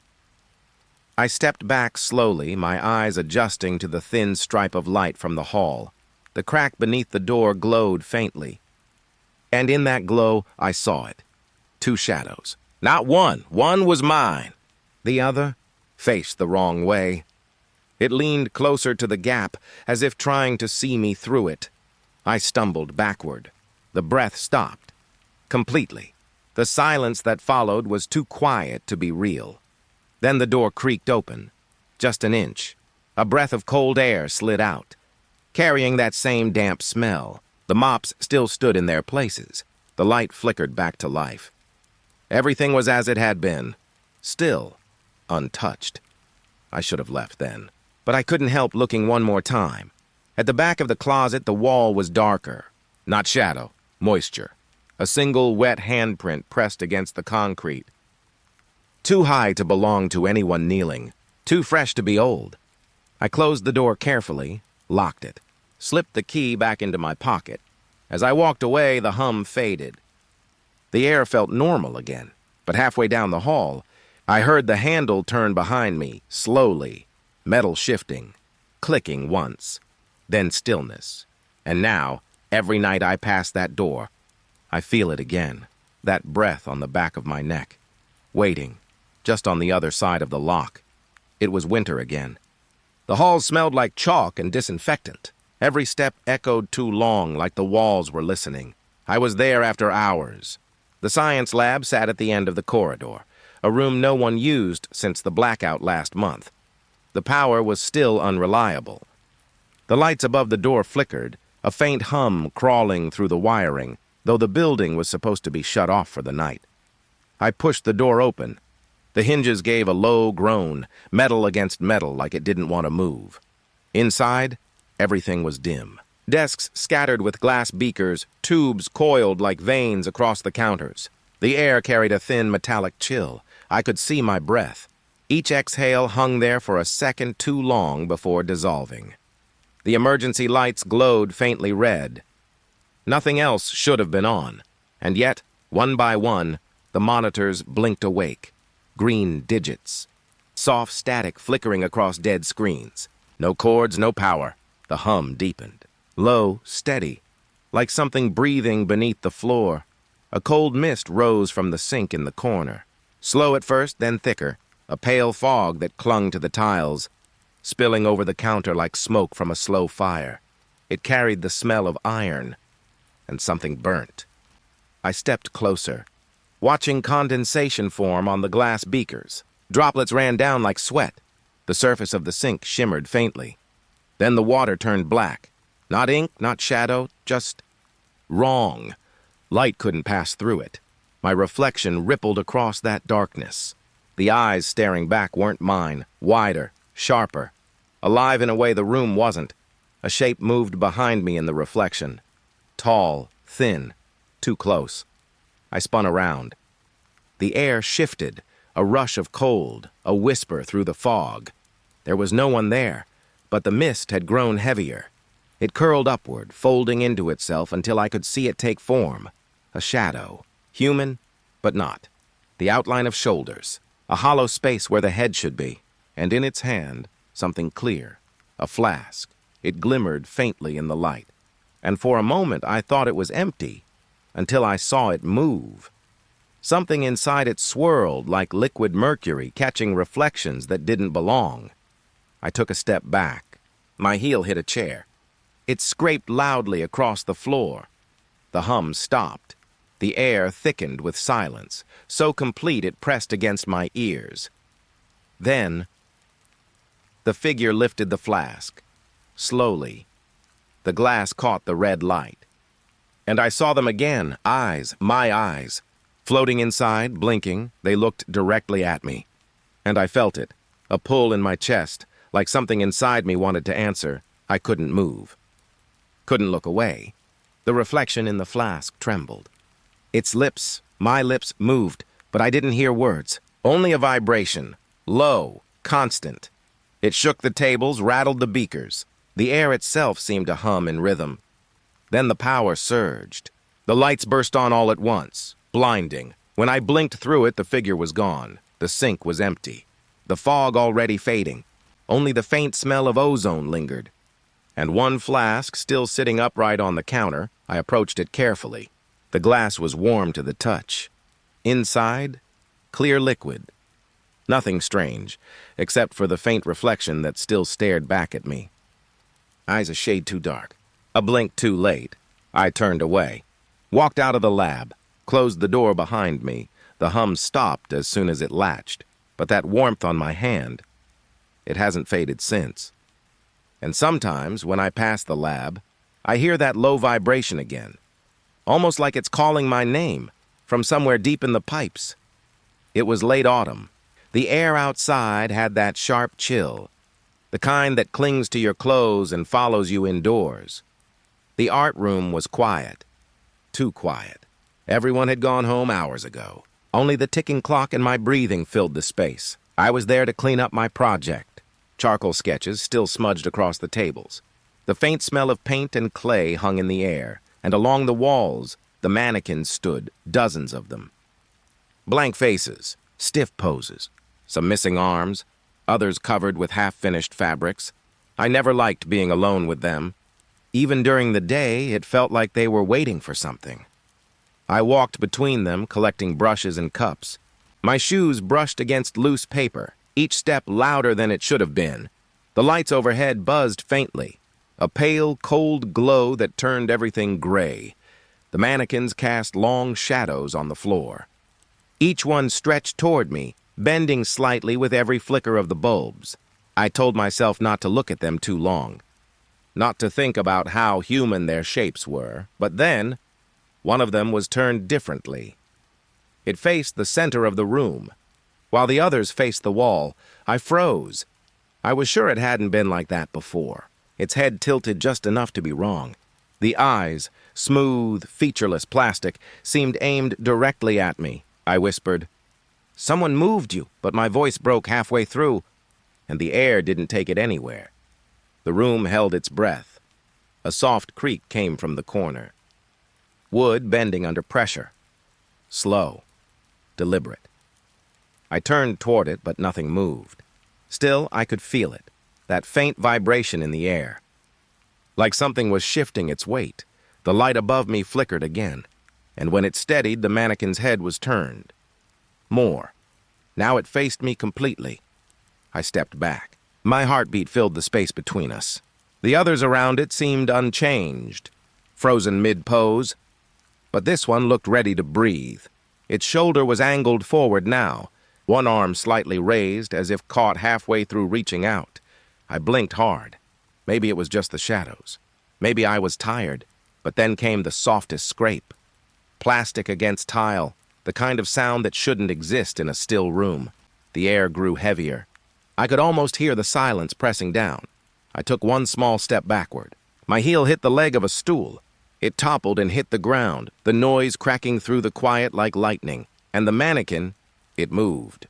I stepped back slowly, my eyes adjusting to the thin stripe of light from the hall. The crack beneath the door glowed faintly. And in that glow, I saw it. Two shadows. Not one. One was mine. The other faced the wrong way. It leaned closer to the gap, as if trying to see me through it. I stumbled backward. The breath stopped. Completely. The silence that followed was too quiet to be real. Then the door creaked open. Just an inch. A breath of cold air slid out, carrying that same damp smell. The mops still stood in their places. The light flickered back to life. Everything was as it had been. Still, untouched. I should have left then. But I couldn't help looking one more time. At the back of the closet, the wall was darker. Not shadow, moisture. A single wet handprint pressed against the concrete. Too high to belong to anyone kneeling. Too fresh to be old. I closed the door carefully, locked it, slipped the key back into my pocket. As I walked away, the hum faded. The air felt normal again, but halfway down the hall, I heard the handle turn behind me, slowly, metal shifting, clicking once, then stillness. And now, every night I pass that door, I feel it again, that breath on the back of my neck, waiting, just on the other side of the lock. It was winter again. The hall smelled like chalk and disinfectant. Every step echoed too long, like the walls were listening. I was there after hours. The science lab sat at the end of the corridor, a room no one used since the blackout last month. The power was still unreliable. The lights above the door flickered, a faint hum crawling through the wiring, though the building was supposed to be shut off for the night. I pushed the door open. The hinges gave a low groan, metal against metal like it didn't want to move. Inside, everything was dim. Desks scattered with glass beakers, tubes coiled like veins across the counters. The air carried a thin metallic chill. I could see my breath. Each exhale hung there for a second too long before dissolving. The emergency lights glowed faintly red. Nothing else should have been on, and yet, one by one, the monitors blinked awake. Green digits. Soft static flickering across dead screens. No cords, no power. The hum deepened. Low, steady, like something breathing beneath the floor. A cold mist rose from the sink in the corner. Slow at first, then thicker. A pale fog that clung to the tiles, spilling over the counter like smoke from a slow fire. It carried the smell of iron, and something burnt. I stepped closer, watching condensation form on the glass beakers. Droplets ran down like sweat. The surface of the sink shimmered faintly. Then the water turned black. Not ink, not shadow, just wrong. Light couldn't pass through it. My reflection rippled across that darkness. The eyes staring back weren't mine, wider, sharper. Alive in a way the room wasn't. A shape moved behind me in the reflection. Tall, thin, too close. I spun around. The air shifted, a rush of cold, a whisper through the fog. There was no one there, but the mist had grown heavier. It curled upward, folding into itself until I could see it take form. A shadow. Human, but not. The outline of shoulders. A hollow space where the head should be. And in its hand, something clear. A flask. It glimmered faintly in the light. And for a moment I thought it was empty, until I saw it move. Something inside it swirled like liquid mercury, catching reflections that didn't belong. I took a step back. My heel hit a chair. It scraped loudly across the floor. The hum stopped. The air thickened with silence, so complete it pressed against my ears. Then, the figure lifted the flask. Slowly, the glass caught the red light. And I saw them again, eyes, my eyes. Floating inside, blinking, they looked directly at me. And I felt it, a pull in my chest, Like something inside me wanted to answer, I couldn't move. Couldn't look away. The reflection in the flask trembled. Its lips, my lips, moved, but I didn't hear words. Only a vibration, low, constant. It shook the tables, rattled the beakers. The air itself seemed to hum in rhythm. Then the power surged. The lights burst on all at once, blinding. When I blinked through it, the figure was gone. The sink was empty. The fog already fading. Only the faint smell of ozone lingered. And one flask, still sitting upright on the counter, I approached it carefully. The glass was warm to the touch. Inside, clear liquid. Nothing strange, except for the faint reflection that still stared back at me. Eyes a shade too dark. A blink too late. I turned away. Walked out of the lab. Closed the door behind me. The hum stopped as soon as it latched. But that warmth on my hand, it hasn't faded since. And sometimes, when I pass the lab, I hear that low vibration again. Almost like it's calling my name from somewhere deep in the pipes. It was late autumn. The air outside had that sharp chill, the kind that clings to your clothes and follows you indoors. The art room was quiet, too quiet. Everyone had gone home hours ago. Only the ticking clock and my breathing filled the space. I was there to clean up my project. Charcoal sketches still smudged across the tables. The faint smell of paint and clay hung in the air, and along the walls, the mannequins stood, dozens of them. Blank faces, stiff poses, some missing arms, others covered with half-finished fabrics. I never liked being alone with them. Even during the day, it felt like they were waiting for something. I walked between them, collecting brushes and cups. My shoes brushed against loose paper, each step louder than it should have been. The lights overhead buzzed faintly, a pale, cold glow that turned everything gray. The mannequins cast long shadows on the floor. Each one stretched toward me, bending slightly with every flicker of the bulbs. I told myself not to look at them too long, not to think about how human their shapes were, but then one of them was turned differently. It faced the center of the room, while the others faced the wall. I froze. I was sure it hadn't been like that before. Its head tilted just enough to be wrong. The eyes, smooth, featureless plastic, seemed aimed directly at me. I whispered, "Someone moved you," but my voice broke halfway through, and the air didn't take it anywhere. The room held its breath. A soft creak came from the corner. Wood bending under pressure. Slow. Deliberate. I turned toward it, but nothing moved. Still, I could feel it, that faint vibration in the air. Like something was shifting its weight. The light above me flickered again, and when it steadied, the mannequin's head was turned. More. Now it faced me completely. I stepped back. My heartbeat filled the space between us. The others around it seemed unchanged, frozen mid-pose, but this one looked ready to breathe. Its shoulder was angled forward now, one arm slightly raised as if caught halfway through reaching out. I blinked hard. Maybe it was just the shadows. Maybe I was tired, but then came the softest scrape. Plastic against tile, the kind of sound that shouldn't exist in a still room. The air grew heavier. I could almost hear the silence pressing down. I took one small step backward. My heel hit the leg of a stool. It toppled and hit the ground, the noise cracking through the quiet like lightning. And the mannequin, it moved.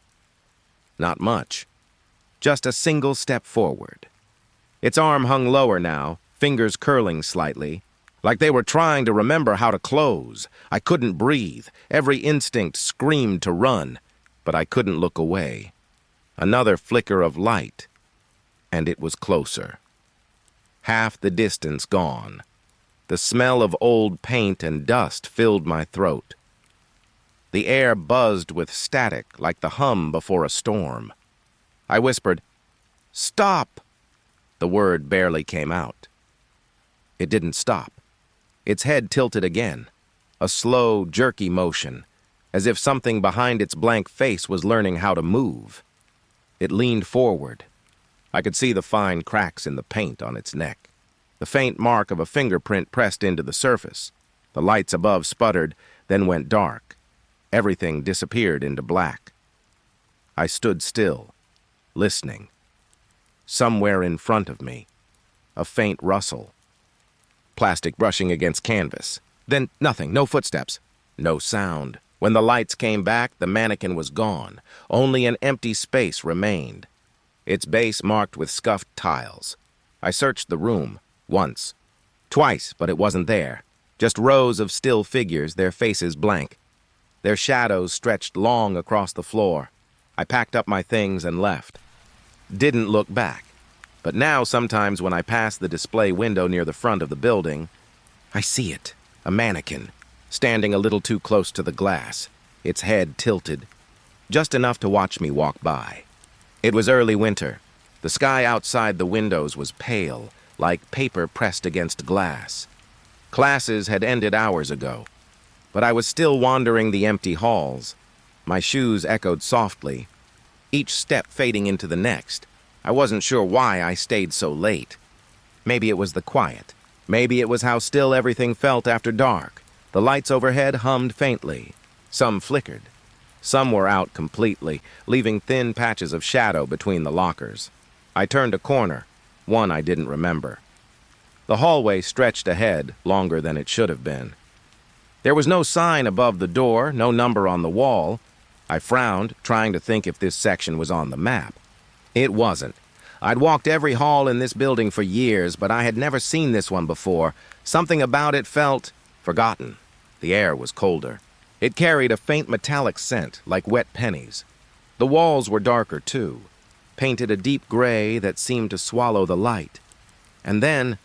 Not much. Just a single step forward. Its arm hung lower now, fingers curling slightly, like they were trying to remember how to close. I couldn't breathe. Every instinct screamed to run, but I couldn't look away. Another flicker of light, and it was closer. Half the distance gone. The smell of old paint and dust filled my throat. The air buzzed with static like the hum before a storm. I whispered, "Stop!" The word barely came out. It didn't stop. Its head tilted again, a slow, jerky motion, as if something behind its blank face was learning how to move. It leaned forward. I could see the fine cracks in the paint on its neck. The faint mark of a fingerprint pressed into the surface. The lights above sputtered, then went dark. Everything disappeared into black. I stood still, listening. somewhere in front of me. A faint rustle. Plastic brushing against canvas. Then nothing, no footsteps, no sound. When the lights came back, the mannequin was gone. Only an empty space remained, its base marked with scuffed tiles. I searched the room, once, twice, but it wasn't there. Just rows of still figures, their faces blank. Their shadows stretched long across the floor. I packed up my things and left. Didn't look back. But now, sometimes when I pass the display window near the front of the building, I see it, a mannequin, standing a little too close to the glass, its head tilted, just enough to watch me walk by. It was early winter. The sky outside the windows was pale, like paper pressed against glass. Classes had ended hours ago, but I was still wandering the empty halls. My shoes echoed softly, each step fading into the next. I wasn't sure why I stayed so late. Maybe it was the quiet. Maybe it was how still everything felt after dark. The lights overhead hummed faintly. Some flickered. Some were out completely, leaving thin patches of shadow between the lockers. I turned a corner, one I didn't remember. The hallway stretched ahead, longer than it should have been. There was no sign above the door, no number on the wall. I frowned, trying to think if this section was on the map. It wasn't. I'd walked every hall in this building for years, but I had never seen this one before. Something about it felt forgotten. The air was colder. It carried a faint metallic scent, like wet pennies. The walls were darker, too, painted a deep gray that seemed to swallow the light. And then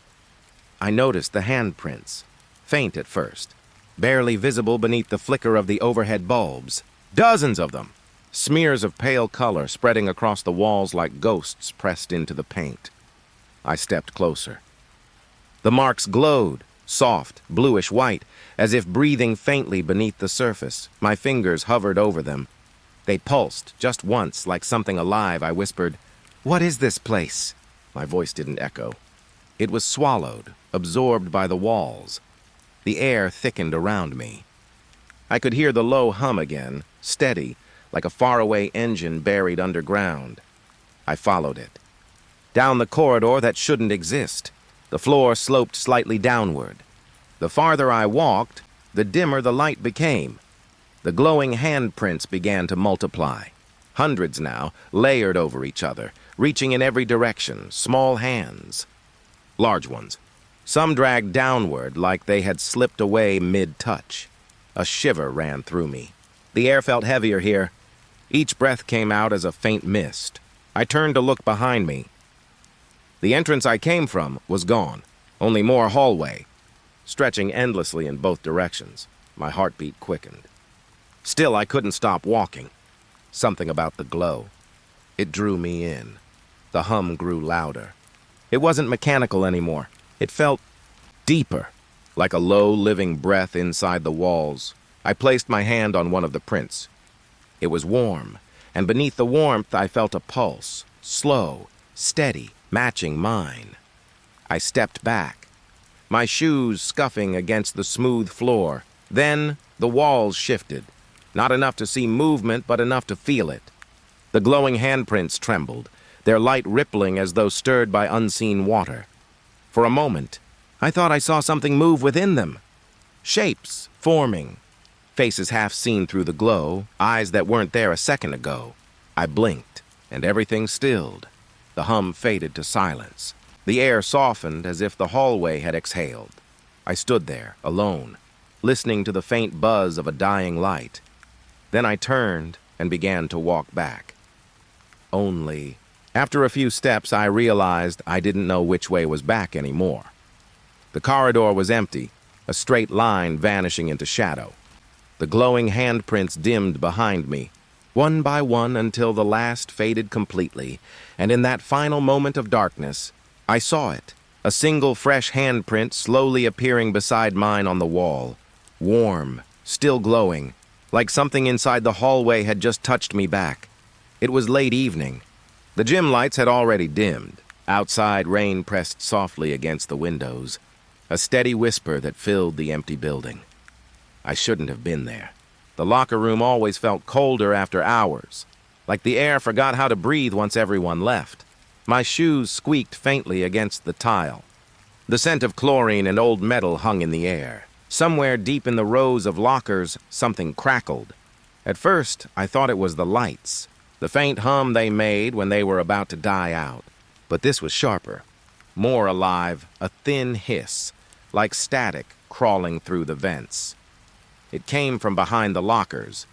I noticed the handprints, faint at first, barely visible beneath the flicker of the overhead bulbs. Dozens of them! Smears of pale color spreading across the walls like ghosts pressed into the paint. I stepped closer. The marks glowed, soft, bluish-white, as if breathing faintly beneath the surface. My fingers hovered over them. They pulsed, just once, like something alive. I whispered, "What is this place?" My voice didn't echo. It was swallowed, absorbed by the walls. The air thickened around me. I could hear the low hum again, steady, like a faraway engine buried underground. I followed it. Down the corridor that shouldn't exist. The floor sloped slightly downward. The farther I walked, the dimmer the light became. The glowing handprints began to multiply. Hundreds now, layered over each other, reaching in every direction, small hands. Large ones. Some dragged downward like they had slipped away mid-touch. A shiver ran through me. The air felt heavier here. Each breath came out as a faint mist. I turned to look behind me. The entrance I came from was gone. Only more hallway, stretching endlessly in both directions. My heartbeat quickened. Still, I couldn't stop walking. Something about the glow. It drew me in. The hum grew louder. It wasn't mechanical anymore. It felt deeper, like a low, living breath inside the walls. I placed my hand on one of the prints. It was warm, and beneath the warmth I felt a pulse, slow, steady, matching mine. I stepped back, my shoes scuffing against the smooth floor. Then the walls shifted, not enough to see movement, but enough to feel it. The glowing handprints trembled, their light rippling as though stirred by unseen water. For a moment, I thought I saw something move within them. Shapes forming. Faces half seen through the glow, eyes that weren't there a second ago. I blinked, and everything stilled. The hum faded to silence. The air softened as if the hallway had exhaled. I stood there, alone, listening to the faint buzz of a dying light. Then I turned and began to walk back. Only, after a few steps, I realized I didn't know which way was back anymore. The corridor was empty, a straight line vanishing into shadow. The glowing handprints dimmed behind me, one by one until the last faded completely, and in that final moment of darkness, I saw it, a single fresh handprint slowly appearing beside mine on the wall, warm, still glowing, like something inside the hallway had just touched me back. It was late evening. The gym lights had already dimmed. Outside, rain pressed softly against the windows, a steady whisper that filled the empty building. I shouldn't have been there. The locker room always felt colder after hours, like the air forgot how to breathe once everyone left. My shoes squeaked faintly against the tile. The scent of chlorine and old metal hung in the air. Somewhere deep in the rows of lockers, something crackled. At first, I thought it was the lights, the faint hum they made when they were about to die out. But this was sharper, more alive, a thin hiss, like static crawling through the vents. It came from behind the lockers,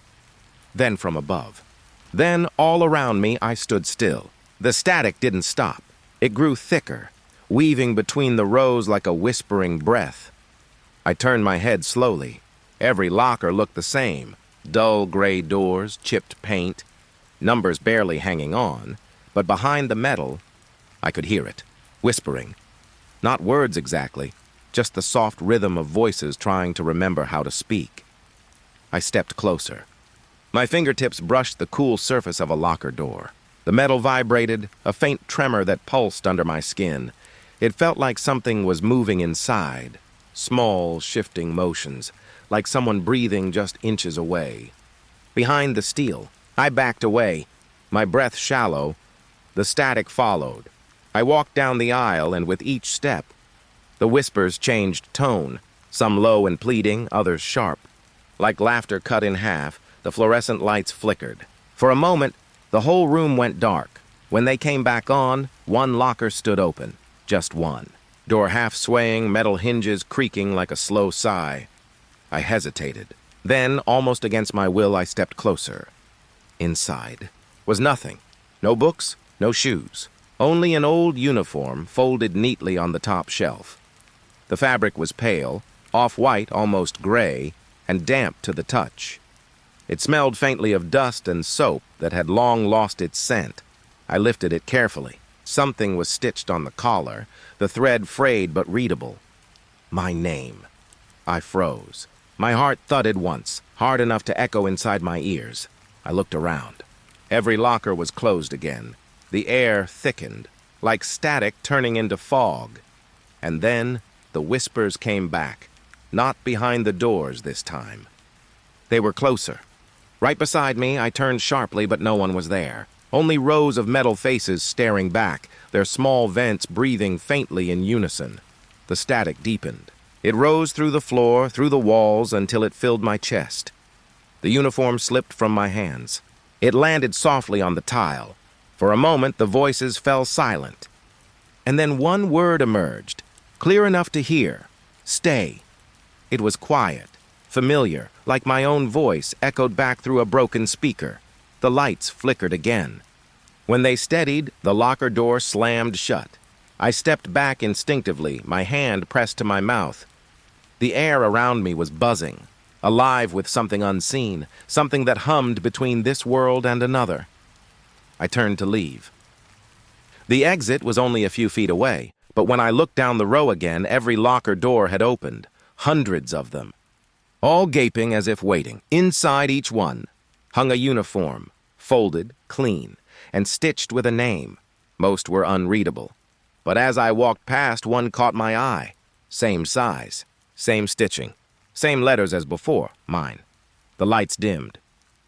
then from above. Then, all around me, I stood still. The static didn't stop. It grew thicker, weaving between the rows like a whispering breath. I turned my head slowly. Every locker looked the same. Dull gray doors, chipped paint, numbers barely hanging on. But behind the metal, I could hear it, whispering. Not words exactly, just the soft rhythm of voices trying to remember how to speak. I stepped closer. My fingertips brushed the cool surface of a locker door. The metal vibrated, a faint tremor that pulsed under my skin. It felt like something was moving inside, small, shifting motions, like someone breathing just inches away. Behind the steel, I backed away, my breath shallow. The static followed. I walked down the aisle, and with each step, the whispers changed tone, some low and pleading, others sharp. Like laughter cut in half, the fluorescent lights flickered. For a moment, the whole room went dark. When they came back on, one locker stood open. Just one. Door half swaying, metal hinges creaking like a slow sigh. I hesitated. Then, almost against my will, I stepped closer. Inside was nothing. No books, no shoes. Only an old uniform folded neatly on the top shelf. The fabric was pale, off-white, almost gray, and damp to the touch. It smelled faintly of dust and soap that had long lost its scent. I lifted it carefully. Something was stitched on the collar, the thread frayed but readable. My name. I froze. My heart thudded once, hard enough to echo inside my ears. I looked around. Every locker was closed again. The air thickened, like static turning into fog. And then the whispers came back, not behind the doors this time. They were closer. Right beside me, I turned sharply, but no one was there. Only rows of metal faces staring back, their small vents breathing faintly in unison. The static deepened. It rose through the floor, through the walls, until it filled my chest. The uniform slipped from my hands. It landed softly on the tile. For a moment, the voices fell silent. And then one word emerged, clear enough to hear. Stay. It was quiet, familiar, like my own voice echoed back through a broken speaker. The lights flickered again. When they steadied, the locker door slammed shut. I stepped back instinctively, my hand pressed to my mouth. The air around me was buzzing, alive with something unseen, something that hummed between this world and another. I turned to leave. The exit was only a few feet away, but when I looked down the row again, every locker door had opened, hundreds of them, all gaping as if waiting. Inside each one hung a uniform, folded, clean, and stitched with a name. Most were unreadable. But as I walked past, one caught my eye. Same size, same stitching, same letters as before, mine. The lights dimmed.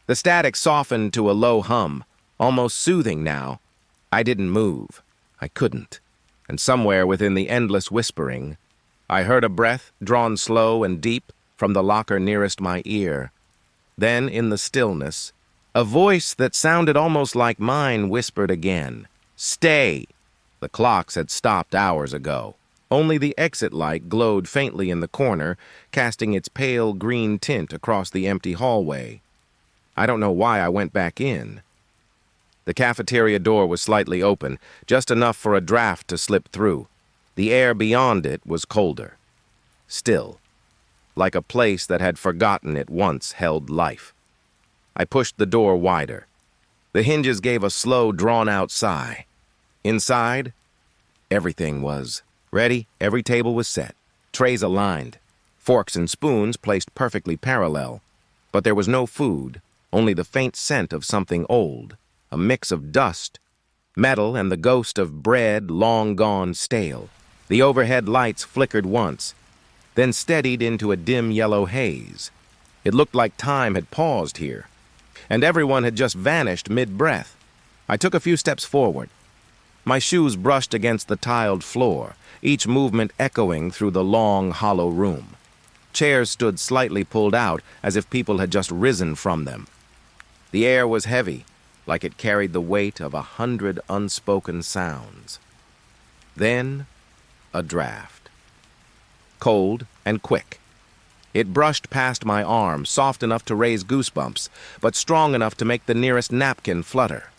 The static softened to a low hum, almost soothing now. I didn't move. I couldn't. And somewhere within the endless whispering, I heard a breath drawn slow and deep from the locker nearest my ear. Then, in the stillness, a voice that sounded almost like mine whispered again, "Stay!" The clocks had stopped hours ago. Only the exit light glowed faintly in the corner, casting its pale green tint across the empty hallway. I don't know why I went back in. The cafeteria door was slightly open, just enough for a draft to slip through. The air beyond it was colder. Still, like a place that had forgotten it once held life. I pushed the door wider. The hinges gave a slow, drawn-out sigh. Inside, everything was ready. Every table was set, trays aligned, forks and spoons placed perfectly parallel. But there was no food, only the faint scent of something old, a mix of dust, metal, and the ghost of bread long gone stale. The overhead lights flickered once, then steadied into a dim yellow haze. It looked like time had paused here, and everyone had just vanished mid-breath. I took a few steps forward. My shoes brushed against the tiled floor, each movement echoing through the long, hollow room. Chairs stood slightly pulled out, as if people had just risen from them. The air was heavy, like it carried the weight of 100 unspoken sounds. Then, a draft. Cold and quick. It brushed past my arm, soft enough to raise goosebumps, but strong enough to make the nearest napkin flutter.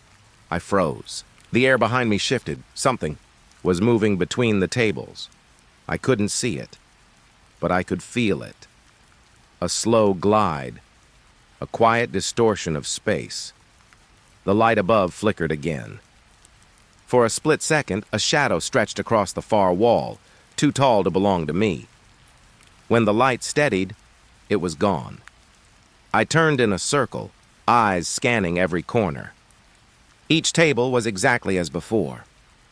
I froze. The air behind me shifted. Something was moving between the tables. I couldn't see it, but I could feel it. A slow glide, a quiet distortion of space. The light above flickered again. For a split second, a shadow stretched across the far wall, too tall to belong to me. When the light steadied, it was gone. I turned in a circle, eyes scanning every corner. Each table was exactly as before,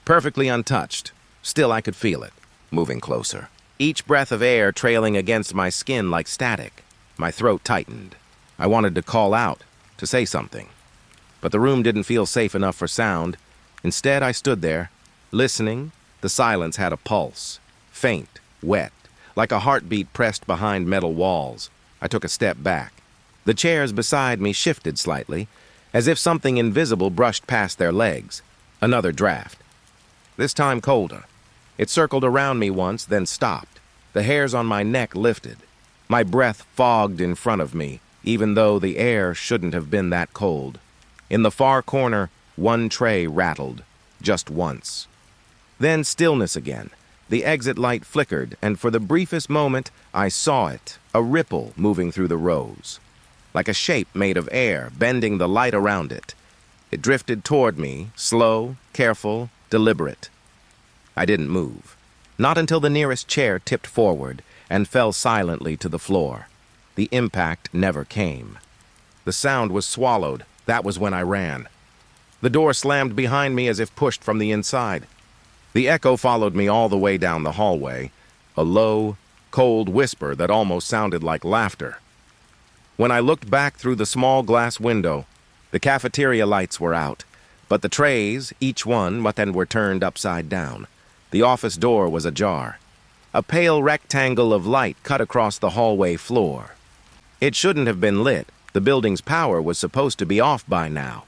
perfectly untouched. Still, I could feel it, moving closer. Each breath of air trailing against my skin like static. My throat tightened. I wanted to call out, to say something. But the room didn't feel safe enough for sound. Instead, I stood there, listening. The silence had a pulse, faint, wet, like a heartbeat pressed behind metal walls. I took a step back. The chairs beside me shifted slightly, as if something invisible brushed past their legs. Another draft. This time colder. It circled around me once, then stopped. The hairs on my neck lifted. My breath fogged in front of me, even though the air shouldn't have been that cold. In the far corner, one tray rattled, just once. Then stillness again. The exit light flickered, and for the briefest moment, I saw it, a ripple moving through the rows. Like a shape made of air, bending the light around it. It drifted toward me, slow, careful, deliberate. I didn't move. Not until the nearest chair tipped forward and fell silently to the floor. The impact never came. The sound was swallowed. That was when I ran. The door slammed behind me as if pushed from the inside. The echo followed me all the way down the hallway, a low, cold whisper that almost sounded like laughter. When I looked back through the small glass window, the cafeteria lights were out, but the trays, each one, were turned upside down. The office door was ajar. A pale rectangle of light cut across the hallway floor. It shouldn't have been lit. The building's power was supposed to be off by now.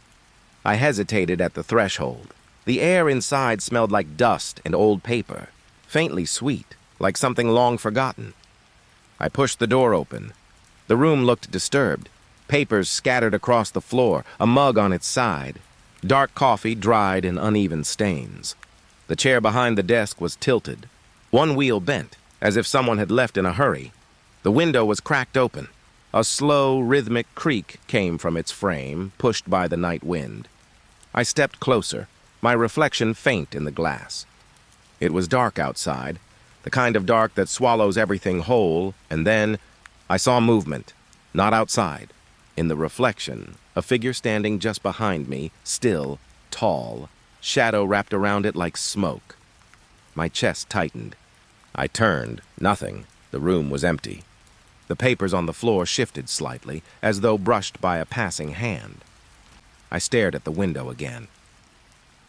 I hesitated at the threshold. The air inside smelled like dust and old paper, faintly sweet, like something long forgotten. I pushed the door open. The room looked disturbed. Papers scattered across the floor, a mug on its side. Dark coffee dried in uneven stains. The chair behind the desk was tilted. One wheel bent, as if someone had left in a hurry. The window was cracked open. A slow, rhythmic creak came from its frame, pushed by the night wind. I stepped closer, my reflection faint in the glass. It was dark outside, the kind of dark that swallows everything whole, and then I saw movement, not outside. In the reflection, a figure standing just behind me, still, tall, shadow wrapped around it like smoke. My chest tightened. I turned. Nothing. The room was empty. The papers on the floor shifted slightly, as though brushed by a passing hand. I stared at the window again.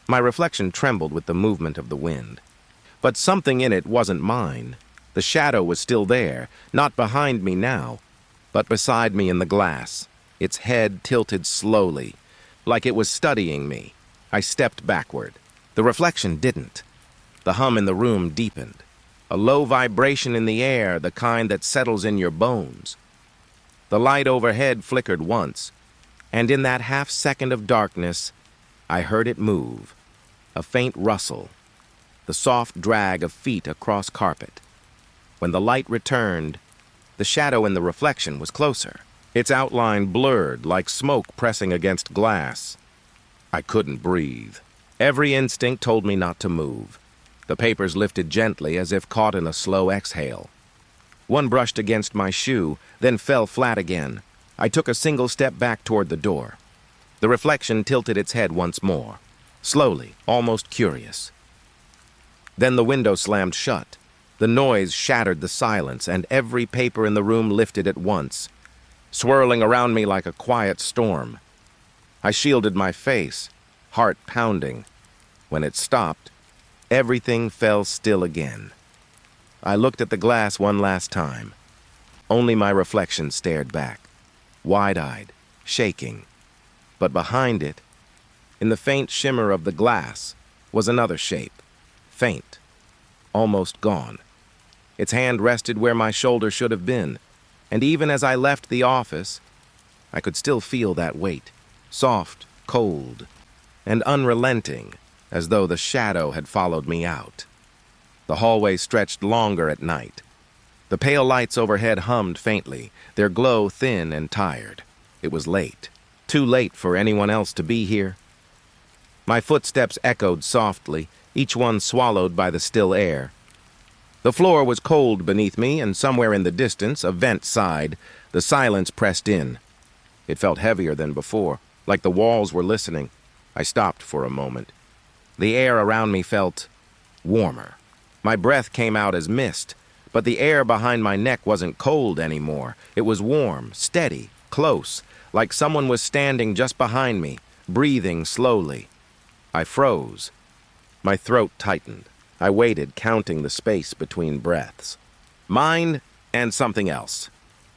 My reflection trembled with the movement of the wind. But something in it wasn't mine. The shadow was still there, not behind me now, but beside me in the glass, its head tilted slowly, like it was studying me. I stepped backward. The reflection didn't. The hum in the room deepened. A low vibration in the air, the kind that settles in your bones. The light overhead flickered once, and in that half-second of darkness, I heard it move. A faint rustle, the soft drag of feet across carpet. When the light returned, the shadow in the reflection was closer. Its outline blurred like smoke pressing against glass. I couldn't breathe. Every instinct told me not to move. The papers lifted gently as if caught in a slow exhale. One brushed against my shoe, then fell flat again. I took a single step back toward the door. The reflection tilted its head once more, slowly, almost curious. Then the window slammed shut. The noise shattered the silence, and every paper in the room lifted at once, swirling around me like a quiet storm. I shielded my face, heart pounding. When it stopped, everything fell still again. I looked at the glass one last time. Only my reflection stared back, wide-eyed, shaking. But behind it, in the faint shimmer of the glass, was another shape, faint, almost gone. Its hand rested where my shoulder should have been, and even as I left the office, I could still feel that weight, soft, cold, and unrelenting, as though the shadow had followed me out. The hallway stretched longer at night. The pale lights overhead hummed faintly, their glow thin and tired. It was late, too late for anyone else to be here. My footsteps echoed softly, each one swallowed by the still air. The floor was cold beneath me, and somewhere in the distance, a vent sighed. The silence pressed in. It felt heavier than before, like the walls were listening. I stopped for a moment. The air around me felt warmer. My breath came out as mist, but the air behind my neck wasn't cold anymore. It was warm, steady, close, like someone was standing just behind me, breathing slowly. I froze. My throat tightened. I waited, counting the space between breaths. Mine and something else.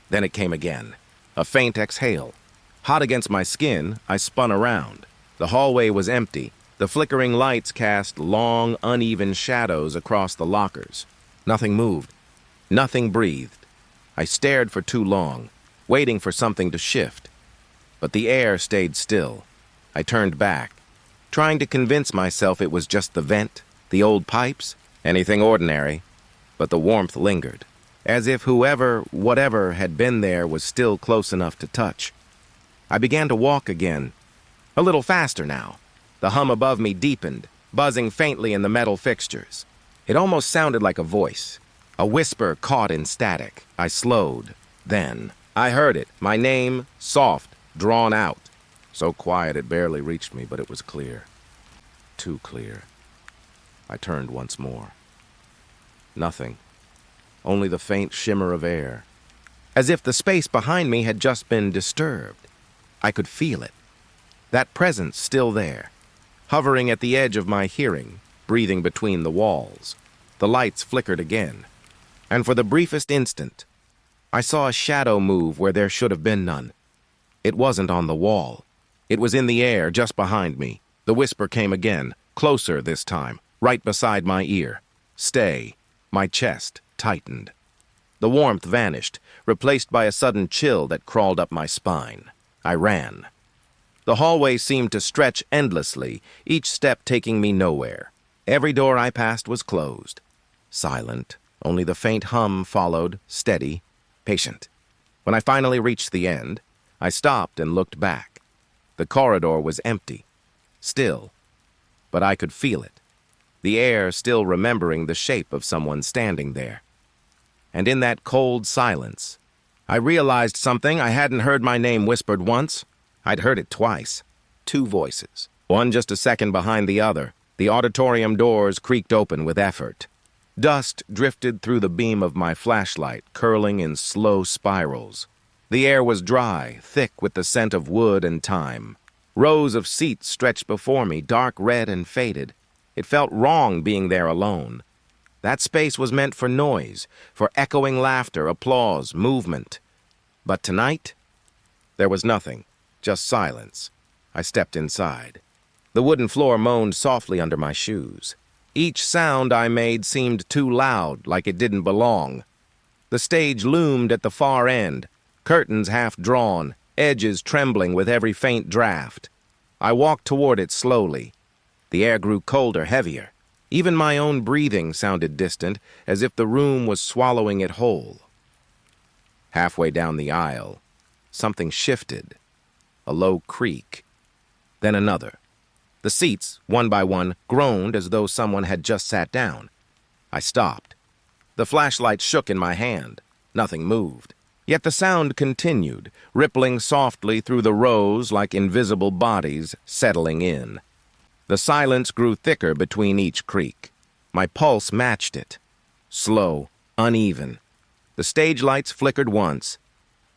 Then it came again. A faint exhale. Hot against my skin, I spun around. The hallway was empty. The flickering lights cast long, uneven shadows across the lockers. Nothing moved. Nothing breathed. I stared for too long, waiting for something to shift. But the air stayed still. I turned back, trying to convince myself it was just the vent, the old pipes, anything ordinary. But the warmth lingered, as if whoever, whatever had been there was still close enough to touch. I began to walk again, a little faster now. The hum above me deepened, buzzing faintly in the metal fixtures. It almost sounded like a voice, a whisper caught in static. I slowed. Then I heard it, my name, soft, drawn out. So quiet it barely reached me, but it was clear. Too clear. I turned once more. Nothing. Only the faint shimmer of air. As if the space behind me had just been disturbed. I could feel it. That presence still there, hovering at the edge of my hearing, breathing between the walls. The lights flickered again. And for the briefest instant, I saw a shadow move where there should have been none. It wasn't on the wall. It was in the air just behind me. The whisper came again, closer this time, right beside my ear. Stay. My chest tightened. The warmth vanished, replaced by a sudden chill that crawled up my spine. I ran. The hallway seemed to stretch endlessly, each step taking me nowhere. Every door I passed was closed. Silent, only the faint hum followed, steady, patient. When I finally reached the end, I stopped and looked back. The corridor was empty, still, but I could feel it. The air still remembering the shape of someone standing there. And in that cold silence, I realized something. I hadn't heard my name whispered once. I'd heard it twice. Two voices, one just a second behind the other. The auditorium doors creaked open with effort. Dust drifted through the beam of my flashlight, curling in slow spirals. The air was dry, thick with the scent of wood and thyme. Rows of seats stretched before me, dark red and faded. It felt wrong being there alone. That space was meant for noise, for echoing laughter, applause, movement. But tonight, there was nothing, just silence. I stepped inside. The wooden floor moaned softly under my shoes. Each sound I made seemed too loud, like it didn't belong. The stage loomed at the far end, curtains half drawn, edges trembling with every faint draft. I walked toward it slowly. The air grew colder, heavier. Even my own breathing sounded distant, as if the room was swallowing it whole. Halfway down the aisle, something shifted. A low creak. Then another. The seats, one by one, groaned as though someone had just sat down. I stopped. The flashlight shook in my hand. Nothing moved. Yet the sound continued, rippling softly through the rows like invisible bodies settling in. The silence grew thicker between each creak. My pulse matched it. Slow, uneven. The stage lights flickered once.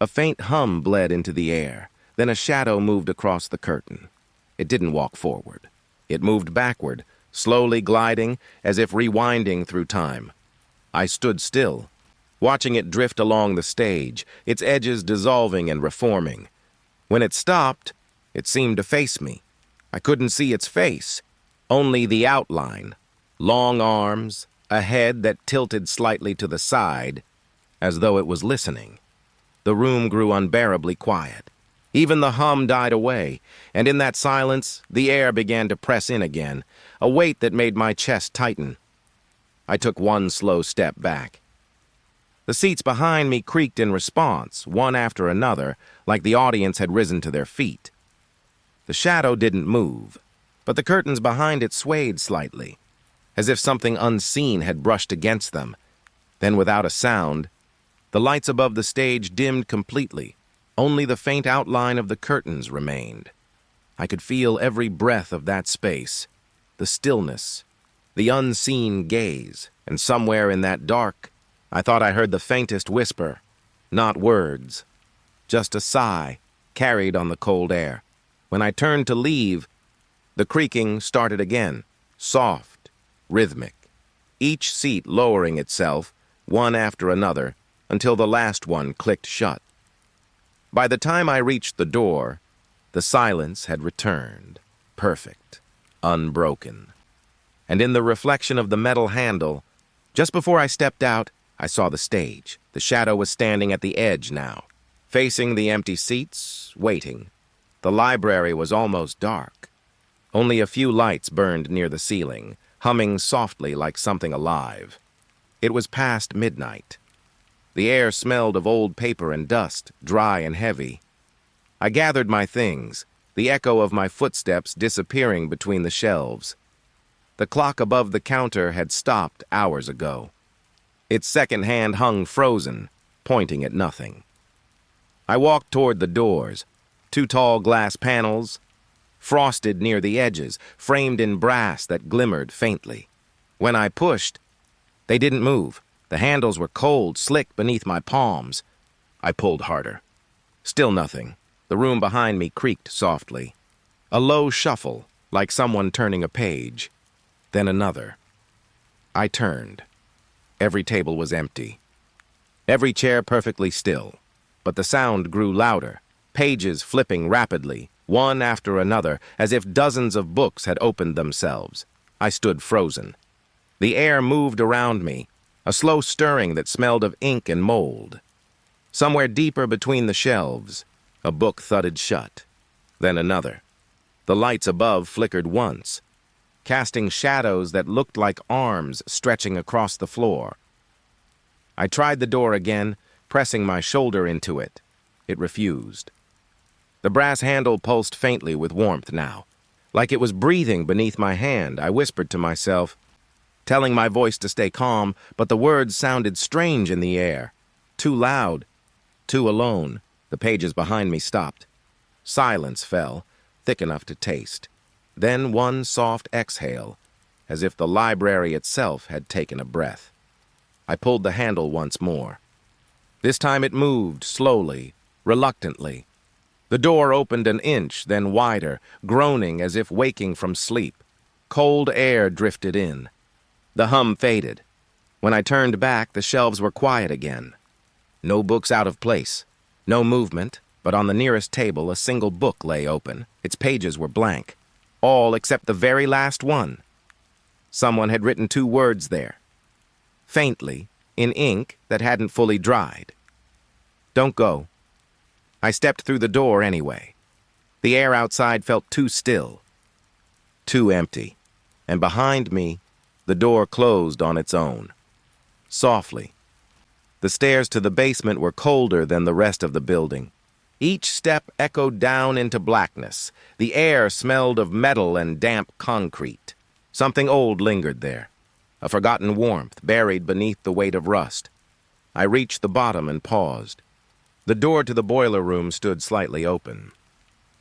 A faint hum bled into the air. Then a shadow moved across the curtain. It didn't walk forward. It moved backward, slowly gliding as if rewinding through time. I stood still, watching it drift along the stage, its edges dissolving and reforming. When it stopped, it seemed to face me. I couldn't see its face, only the outline. Long arms, a head that tilted slightly to the side, as though it was listening. The room grew unbearably quiet. Even the hum died away, and in that silence, the air began to press in again, a weight that made my chest tighten. I took one slow step back. The seats behind me creaked in response, one after another, like the audience had risen to their feet. The shadow didn't move, but the curtains behind it swayed slightly, as if something unseen had brushed against them. Then, without a sound, the lights above the stage dimmed completely. Only the faint outline of the curtains remained. I could feel every breath of that space, the stillness, the unseen gaze, and somewhere in that dark, I thought I heard the faintest whisper, not words, just a sigh carried on the cold air. When I turned to leave, the creaking started again, soft, rhythmic, each seat lowering itself, one after another, until the last one clicked shut. By the time I reached the door, the silence had returned, perfect, unbroken. And in the reflection of the metal handle, just before I stepped out, I saw the stage. The shadow was standing at the edge now, facing the empty seats, waiting. The library was almost dark. Only a few lights burned near the ceiling, humming softly like something alive. It was past midnight. The air smelled of old paper and dust, dry and heavy. I gathered my things, the echo of my footsteps disappearing between the shelves. The clock above the counter had stopped hours ago. Its second hand hung frozen, pointing at nothing. I walked toward the doors, two tall glass panels, frosted near the edges, framed in brass that glimmered faintly. When I pushed, they didn't move. The handles were cold, slick beneath my palms. I pulled harder. Still nothing. The room behind me creaked softly. A low shuffle, like someone turning a page. Then another. I turned. Every table was empty. Every chair perfectly still. But the sound grew louder, pages flipping rapidly, one after another, as if dozens of books had opened themselves. I stood frozen. The air moved around me, a slow stirring that smelled of ink and mold. Somewhere deeper between the shelves, a book thudded shut. Then another. The lights above flickered once, casting shadows that looked like arms stretching across the floor. I tried the door again, pressing my shoulder into it. It refused. The brass handle pulsed faintly with warmth now. Like it was breathing beneath my hand, I whispered to myself, telling my voice to stay calm, but the words sounded strange in the air. Too loud, too alone. The pages behind me stopped. Silence fell, thick enough to taste. Then one soft exhale, as if the library itself had taken a breath. I pulled the handle once more. This time it moved slowly, reluctantly. The door opened an inch, then wider, groaning as if waking from sleep. Cold air drifted in. The hum faded. When I turned back, the shelves were quiet again. No books out of place. No movement, but on the nearest table a single book lay open. Its pages were blank. All except the very last one. Someone had written 2 words there. Faintly, in ink that hadn't fully dried. Don't go. I stepped through the door anyway. The air outside felt too still, too empty. And behind me, the door closed on its own. Softly. The stairs to the basement were colder than the rest of the building. Each step echoed down into blackness. The air smelled of metal and damp concrete. Something old lingered there. A forgotten warmth buried beneath the weight of rust. I reached the bottom and paused. The door to the boiler room stood slightly open.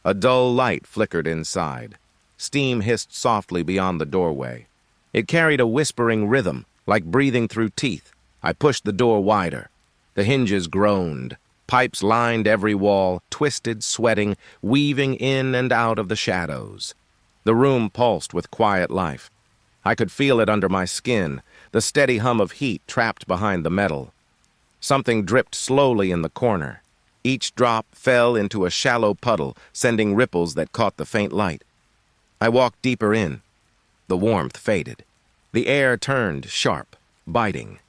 A dull light flickered inside. Steam hissed softly beyond the doorway. It carried a whispering rhythm, like breathing through teeth. I pushed the door wider. The hinges groaned. Pipes lined every wall, twisted, sweating, weaving in and out of the shadows. The room pulsed with quiet life. I could feel it under my skin, the steady hum of heat trapped behind the metal. Something dripped slowly in the corner. Each drop fell into a shallow puddle, sending ripples that caught the faint light. I walked deeper in. The warmth faded. The air turned sharp, biting.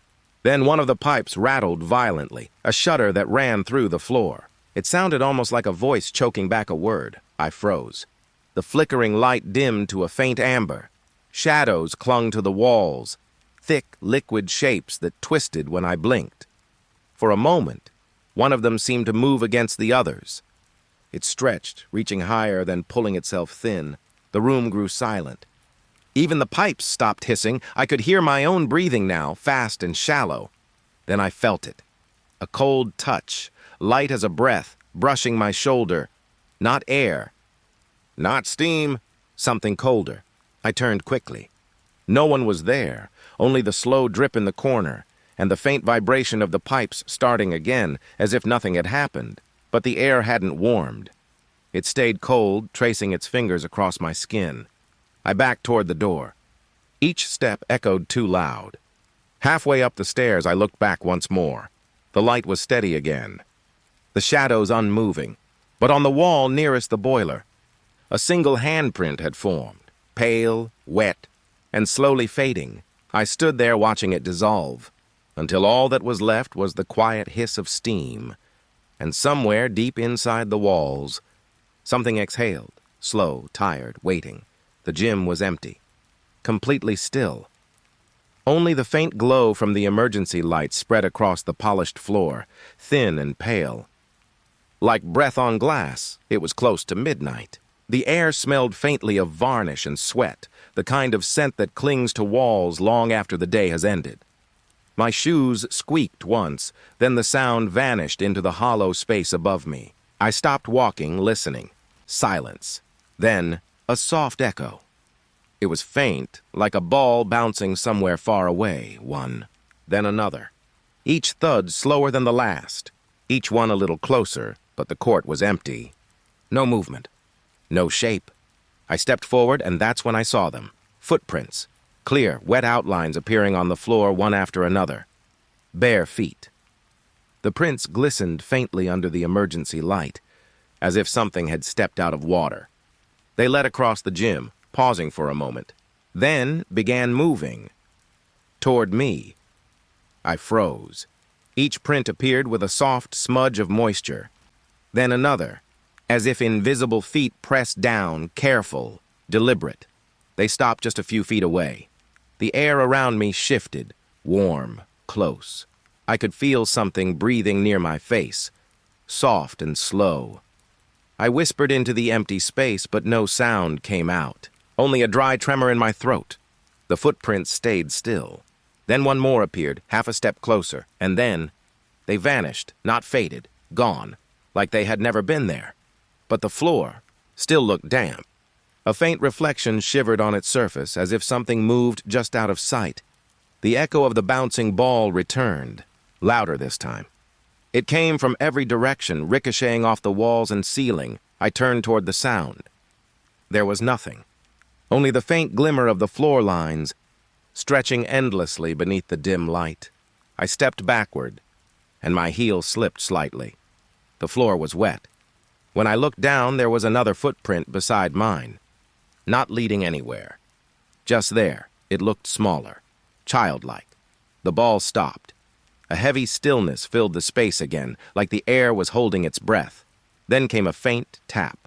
Then one of the pipes rattled violently, a shudder that ran through the floor. It sounded almost like a voice choking back a word. I froze. The flickering light dimmed to a faint amber. Shadows clung to the walls, thick, liquid shapes that twisted when I blinked. For a moment, one of them seemed to move against the others. It stretched, reaching higher, then pulling itself thin. The room grew silent. Even the pipes stopped hissing. I could hear my own breathing now, fast and shallow. Then I felt it. A cold touch, light as a breath, brushing my shoulder. Not air. Not steam. Something colder. I turned quickly. No one was there, only the slow drip in the corner, and the faint vibration of the pipes starting again, as if nothing had happened. But the air hadn't warmed. It stayed cold, tracing its fingers across my skin. I backed toward the door. Each step echoed too loud. Halfway up the stairs, I looked back once more. The light was steady again. The shadows unmoving. But on the wall nearest the boiler, a single handprint had formed, pale, wet, and slowly fading. I stood there watching it dissolve, until all that was left was the quiet hiss of steam. And somewhere deep inside the walls, something exhaled, slow, tired, waiting. The gym was empty, completely still. Only the faint glow from the emergency light spread across the polished floor, thin and pale. Like breath on glass, it was close to midnight. The air smelled faintly of varnish and sweat, the kind of scent that clings to walls long after the day has ended. My shoes squeaked once, then the sound vanished into the hollow space above me. I stopped walking, listening. Silence. Then a soft echo. It was faint, like a ball bouncing somewhere far away, one, then another. Each thud slower than the last, each one a little closer, but the court was empty. No movement. No shape. I stepped forward, and that's when I saw them. Footprints. Clear, wet outlines appearing on the floor one after another. Bare feet. The prints glistened faintly under the emergency light, as if something had stepped out of water. They led across the gym, pausing for a moment, then began moving. Toward me. I froze. Each print appeared with a soft smudge of moisture. Then another, as if invisible feet pressed down, careful, deliberate. They stopped just a few feet away. The air around me shifted, warm, close. I could feel something breathing near my face, soft and slow. I whispered into the empty space, but no sound came out, only a dry tremor in my throat. The footprints stayed still. Then one more appeared, half a step closer, and then they vanished, not faded, gone, like they had never been there. But the floor still looked damp. A faint reflection shivered on its surface, as if something moved just out of sight. The echo of the bouncing ball returned, louder this time. It came from every direction, ricocheting off the walls and ceiling. I turned toward the sound. There was nothing. Only the faint glimmer of the floor lines, stretching endlessly beneath the dim light. I stepped backward, and my heel slipped slightly. The floor was wet. When I looked down, there was another footprint beside mine. Not leading anywhere. Just there, it looked smaller, childlike. The ball stopped. A heavy stillness filled the space again, like the air was holding its breath. Then came a faint tap.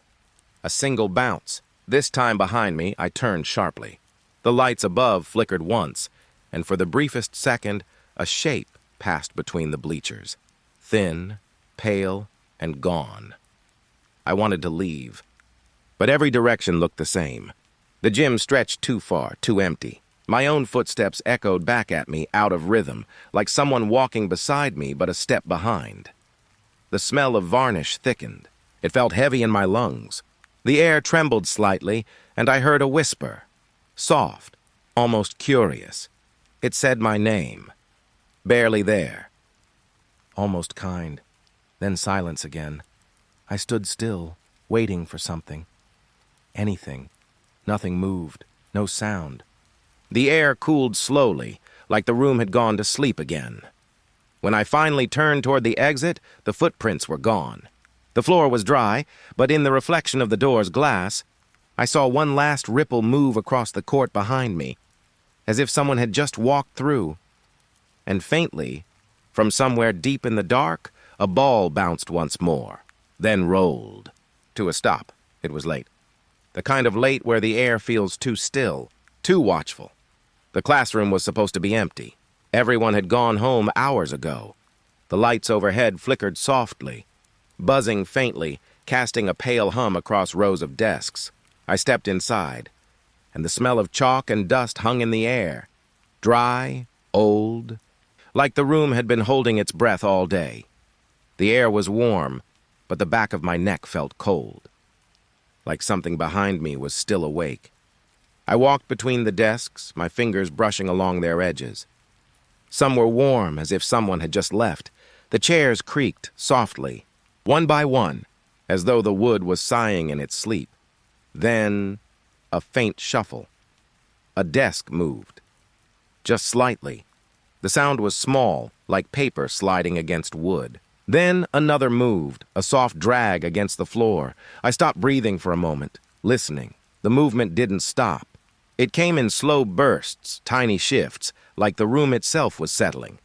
A single bounce. This time behind me, I turned sharply. The lights above flickered once, and for the briefest second, a shape passed between the bleachers. Thin, pale, and gone. I wanted to leave, but every direction looked the same. The gym stretched too far, too empty. My own footsteps echoed back at me out of rhythm, like someone walking beside me but a step behind. The smell of varnish thickened. It felt heavy in my lungs. The air trembled slightly, and I heard a whisper. Soft, almost curious. It said my name. Barely there. Almost kind. Then silence again. I stood still, waiting for something. Anything. Nothing moved. No sound. The air cooled slowly, like the room had gone to sleep again. When I finally turned toward the exit, the footprints were gone. The floor was dry, but in the reflection of the door's glass, I saw one last ripple move across the court behind me, as if someone had just walked through. And faintly, from somewhere deep in the dark, a ball bounced once more, then rolled. To a stop. It was late. The kind of late where the air feels too still, too watchful. The classroom was supposed to be empty. Everyone had gone home hours ago. The lights overhead flickered softly, buzzing faintly, casting a pale hum across rows of desks. I stepped inside, and the smell of chalk and dust hung in the air, dry, old, like the room had been holding its breath all day. The air was warm, but the back of my neck felt cold, like something behind me was still awake. I walked between the desks, my fingers brushing along their edges. Some were warm, as if someone had just left. The chairs creaked softly, one by one, as though the wood was sighing in its sleep. Then, a faint shuffle. A desk moved. Just slightly. The sound was small, like paper sliding against wood. Then another moved, a soft drag against the floor. I stopped breathing for a moment, listening. The movement didn't stop. It came in slow bursts, tiny shifts, like the room itself was settling.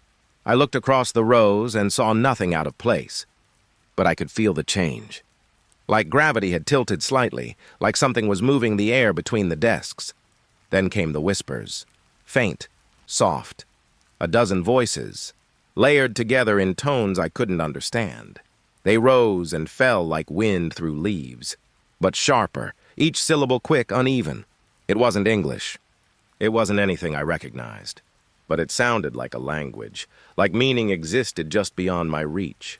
I looked across the rows and saw nothing out of place, but I could feel the change. Like gravity had tilted slightly, like something was moving the air between the desks. Then came the whispers, faint, soft, a dozen voices, layered together in tones I couldn't understand. They rose and fell like wind through leaves, but sharper, each syllable quick, uneven. It wasn't English. It wasn't anything I recognized, but it sounded like a language, like meaning existed just beyond my reach.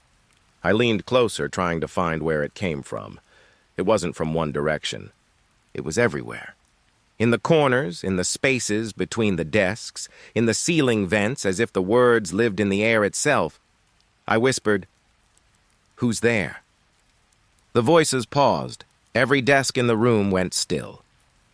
I leaned closer, trying to find where it came from. It wasn't from one direction. It was everywhere. In the corners, in the spaces between the desks, in the ceiling vents, as if the words lived in the air itself. I whispered, "Who's there?" The voices paused. Every desk in the room went still.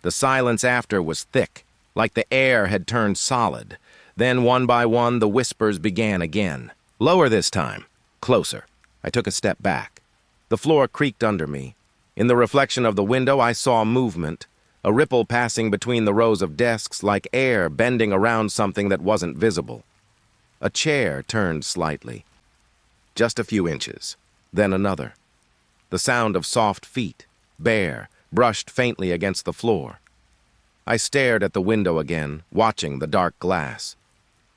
The silence after was thick, like the air had turned solid. Then, one by one, the whispers began again. Lower this time. Closer. I took a step back. The floor creaked under me. In the reflection of the window, I saw movement, a ripple passing between the rows of desks like air bending around something that wasn't visible. A chair turned slightly. Just a few inches. Then another. The sound of soft feet, bare, brushed faintly against the floor. I stared at the window again, watching the dark glass.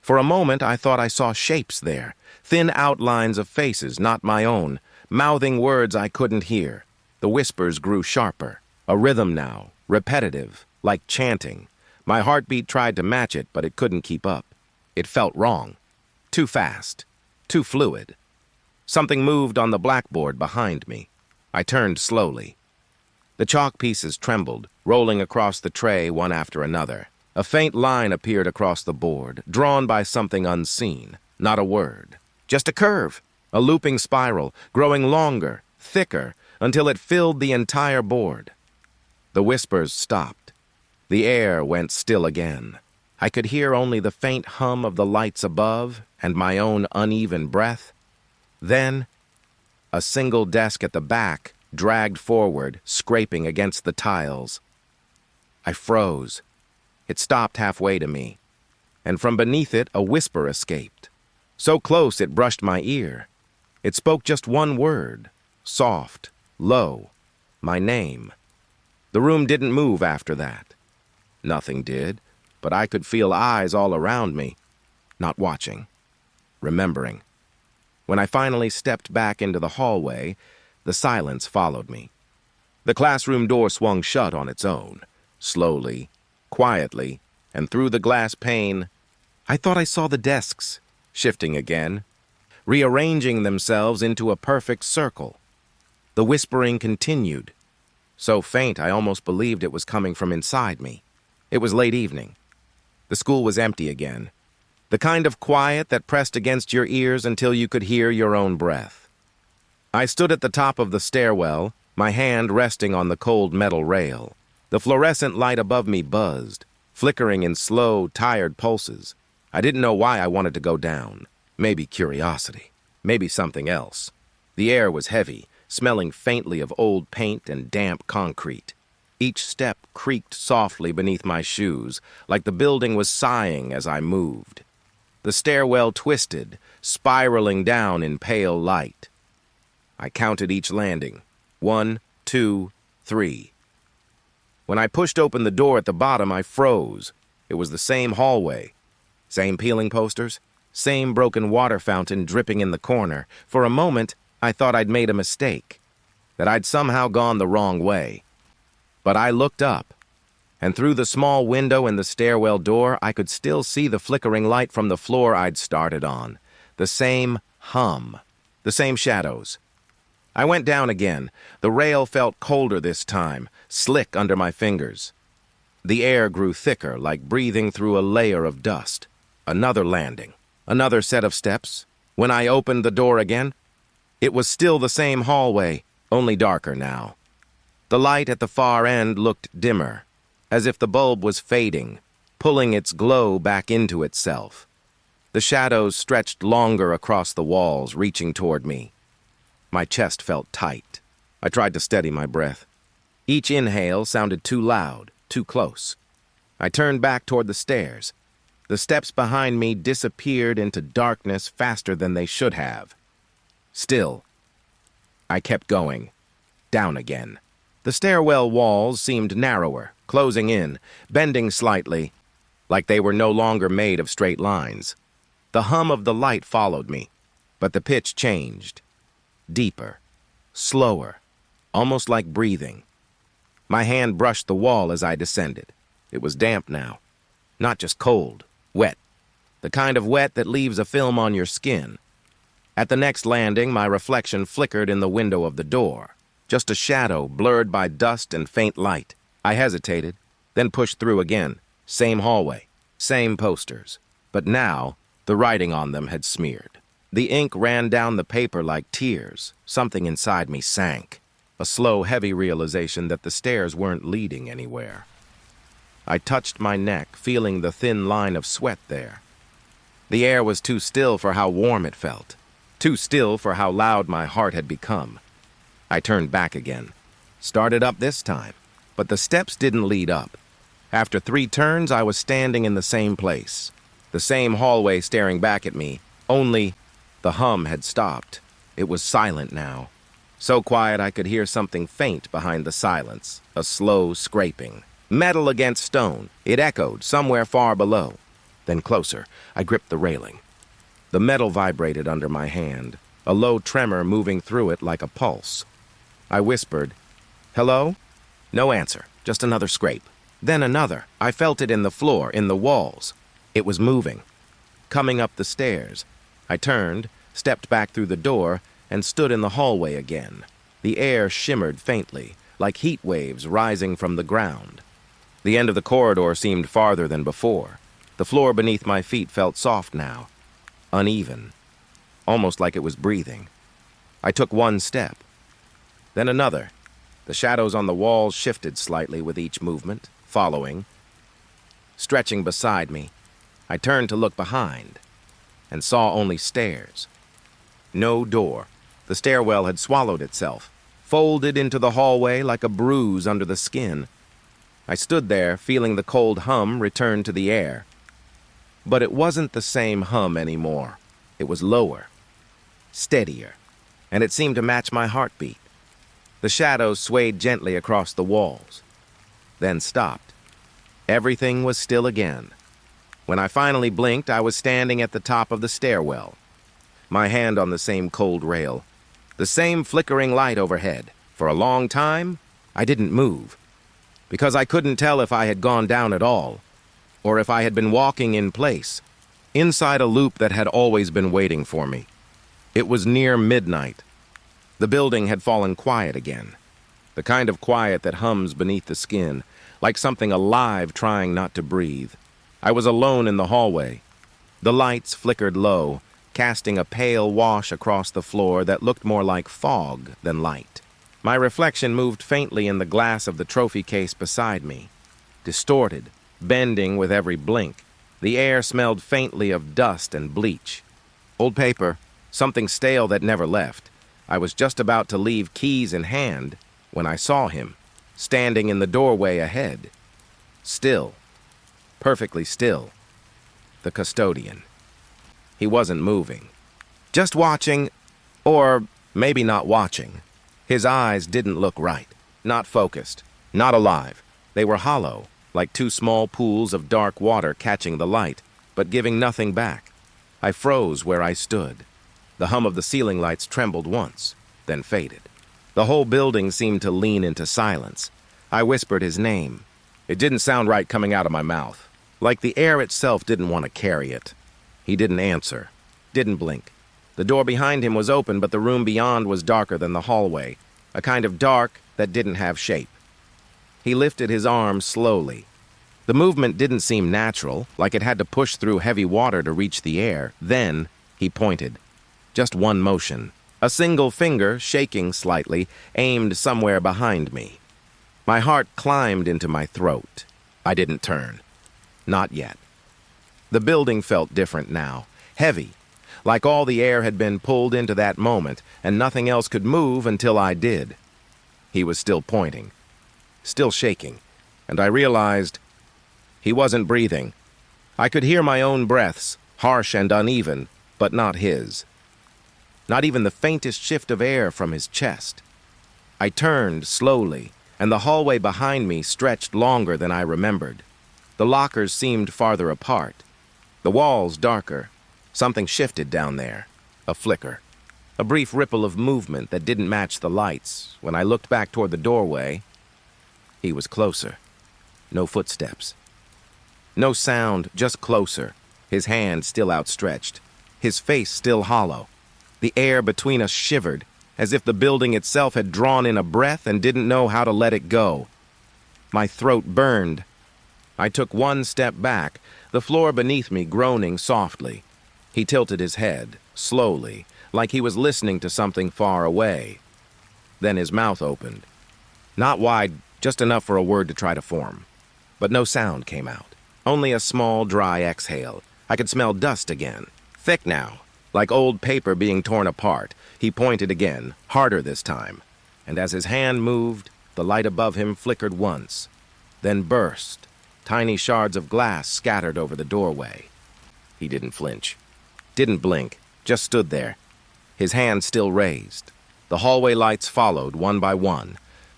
For a moment, I thought I saw shapes there, thin outlines of faces not my own, mouthing words I couldn't hear. The whispers grew sharper, a rhythm now, repetitive, like chanting. My heartbeat tried to match it, but it couldn't keep up. It felt wrong. Too fast. Too fluid. Something moved on the blackboard behind me. I turned slowly. The chalk pieces trembled, rolling across the tray one after another. A faint line appeared across the board, drawn by something unseen. Not a word. Just a curve, a looping spiral, growing longer, thicker, until it filled the entire board. The whispers stopped. The air went still again. I could hear only the faint hum of the lights above and my own uneven breath. Then, a single desk at the back dragged forward, scraping against the tiles. I froze. It stopped halfway to me, and from beneath it a whisper escaped. So close it brushed my ear. It spoke just one word, soft, low, my name. The room didn't move after that. Nothing did, but I could feel eyes all around me, not watching, remembering. When I finally stepped back into the hallway, the silence followed me. The classroom door swung shut on its own, slowly, quietly, and through the glass pane, I thought I saw the desks, shifting again, rearranging themselves into a perfect circle. The whispering continued, so faint I almost believed it was coming from inside me. It was late evening. The school was empty again, the kind of quiet that pressed against your ears until you could hear your own breath. I stood at the top of the stairwell, my hand resting on the cold metal rail. The fluorescent light above me buzzed, flickering in slow, tired pulses. I didn't know why I wanted to go down. Maybe curiosity. Maybe something else. The air was heavy, smelling faintly of old paint and damp concrete. Each step creaked softly beneath my shoes, like the building was sighing as I moved. The stairwell twisted, spiraling down in pale light. I counted each landing. 1, 2, 3. When I pushed open the door at the bottom, I froze. It was the same hallway. Same peeling posters, same broken water fountain dripping in the corner. For a moment, I thought I'd made a mistake, that I'd somehow gone the wrong way. But I looked up, and through the small window in the stairwell door, I could still see the flickering light from the floor I'd started on. The same hum, the same shadows. I went down again. The rail felt colder this time, slick under my fingers. The air grew thicker, like breathing through a layer of dust. Another landing, another set of steps. When I opened the door again, it was still the same hallway, only darker now. The light at the far end looked dimmer, as if the bulb was fading, pulling its glow back into itself. The shadows stretched longer across the walls, reaching toward me. My chest felt tight. I tried to steady my breath. Each inhale sounded too loud, too close. I turned back toward the stairs. The steps behind me disappeared into darkness faster than they should have. Still, I kept going. Down again. The stairwell walls seemed narrower, closing in, bending slightly, like they were no longer made of straight lines. The hum of the light followed me, but the pitch changed. Deeper, slower, almost like breathing. My hand brushed the wall as I descended. It was damp now. Not just cold, wet. The kind of wet that leaves a film on your skin. At the next landing, my reflection flickered in the window of the door. Just a shadow blurred by dust and faint light. I hesitated, then pushed through again. Same hallway, same posters. But now, the writing on them had smeared. The ink ran down the paper like tears. Something inside me sank. A slow, heavy realization that the stairs weren't leading anywhere. I touched my neck, feeling the thin line of sweat there. The air was too still for how warm it felt. Too still for how loud my heart had become. I turned back again. Started up this time, but the steps didn't lead up. After 3 turns, I was standing in the same place. The same hallway staring back at me, only the hum had stopped. It was silent now. So quiet I could hear something faint behind the silence, a slow scraping. Metal against stone. It echoed somewhere far below. Then closer, I gripped the railing. The metal vibrated under my hand, a low tremor moving through it like a pulse. I whispered, "Hello?" No answer, just another scrape. Then another. I felt it in the floor, in the walls. It was moving. Coming up the stairs. I turned, stepped back through the door, and stood in the hallway again. The air shimmered faintly, like heat waves rising from the ground. The end of the corridor seemed farther than before. The floor beneath my feet felt soft now, uneven, almost like it was breathing. I took 1 step, then another. The shadows on the walls shifted slightly with each movement, following. Stretching beside me, I turned to look behind, and saw only stairs. No door. The stairwell had swallowed itself, folded into the hallway like a bruise under the skin. I stood there, feeling the cold hum return to the air. But it wasn't the same hum anymore. It was lower, steadier, and it seemed to match my heartbeat. The shadows swayed gently across the walls, then stopped. Everything was still again. When I finally blinked, I was standing at the top of the stairwell, my hand on the same cold rail, the same flickering light overhead. For a long time, I didn't move, because I couldn't tell if I had gone down at all, or if I had been walking in place, inside a loop that had always been waiting for me. It was near midnight. The building had fallen quiet again, the kind of quiet that hums beneath the skin, like something alive trying not to breathe. I was alone in the hallway. The lights flickered low, casting a pale wash across the floor that looked more like fog than light. My reflection moved faintly in the glass of the trophy case beside me, distorted, bending with every blink. The air smelled faintly of dust and bleach. Old paper, something stale that never left. I was just about to leave keys in hand when I saw him, standing in the doorway ahead. Still, perfectly still. The custodian. He wasn't moving. Just watching, or maybe not watching. His eyes didn't look right. Not focused. Not alive. They were hollow, like two small pools of dark water catching the light, but giving nothing back. I froze where I stood. The hum of the ceiling lights trembled once, then faded. The whole building seemed to lean into silence. I whispered his name. It didn't sound right coming out of my mouth, like the air itself didn't want to carry it. He didn't answer, didn't blink. The door behind him was open, but the room beyond was darker than the hallway, a kind of dark that didn't have shape. He lifted his arms slowly. The movement didn't seem natural, like it had to push through heavy water to reach the air. Then he pointed. Just one motion. A single finger, shaking slightly, aimed somewhere behind me. My heart climbed into my throat. I didn't turn. Not yet. The building felt different now. Heavy. Like all the air had been pulled into that moment, and nothing else could move until I did. He was still pointing. Still shaking. And I realized he wasn't breathing. I could hear my own breaths, harsh and uneven, but not his. Not even the faintest shift of air from his chest. I turned slowly, and the hallway behind me stretched longer than I remembered. The lockers seemed farther apart. The walls darker. Something shifted down there. A flicker. A brief ripple of movement that didn't match the lights. When I looked back toward the doorway, he was closer. No footsteps. No sound, just closer. His hand still outstretched. His face still hollow. The air between us shivered, as if the building itself had drawn in a breath and didn't know how to let it go. My throat burned. I took one step back, the floor beneath me groaning softly. He tilted his head, slowly, like he was listening to something far away. Then his mouth opened. Not wide, just enough for a word to try to form. But no sound came out. Only a small, dry exhale. I could smell dust again. Thick now, like old paper being torn apart. He pointed again, harder this time. And as his hand moved, the light above him flickered once, then burst. Tiny shards of glass scattered over the doorway. He didn't flinch. Didn't blink, just stood there, his hand still raised. The hallway lights followed one by one,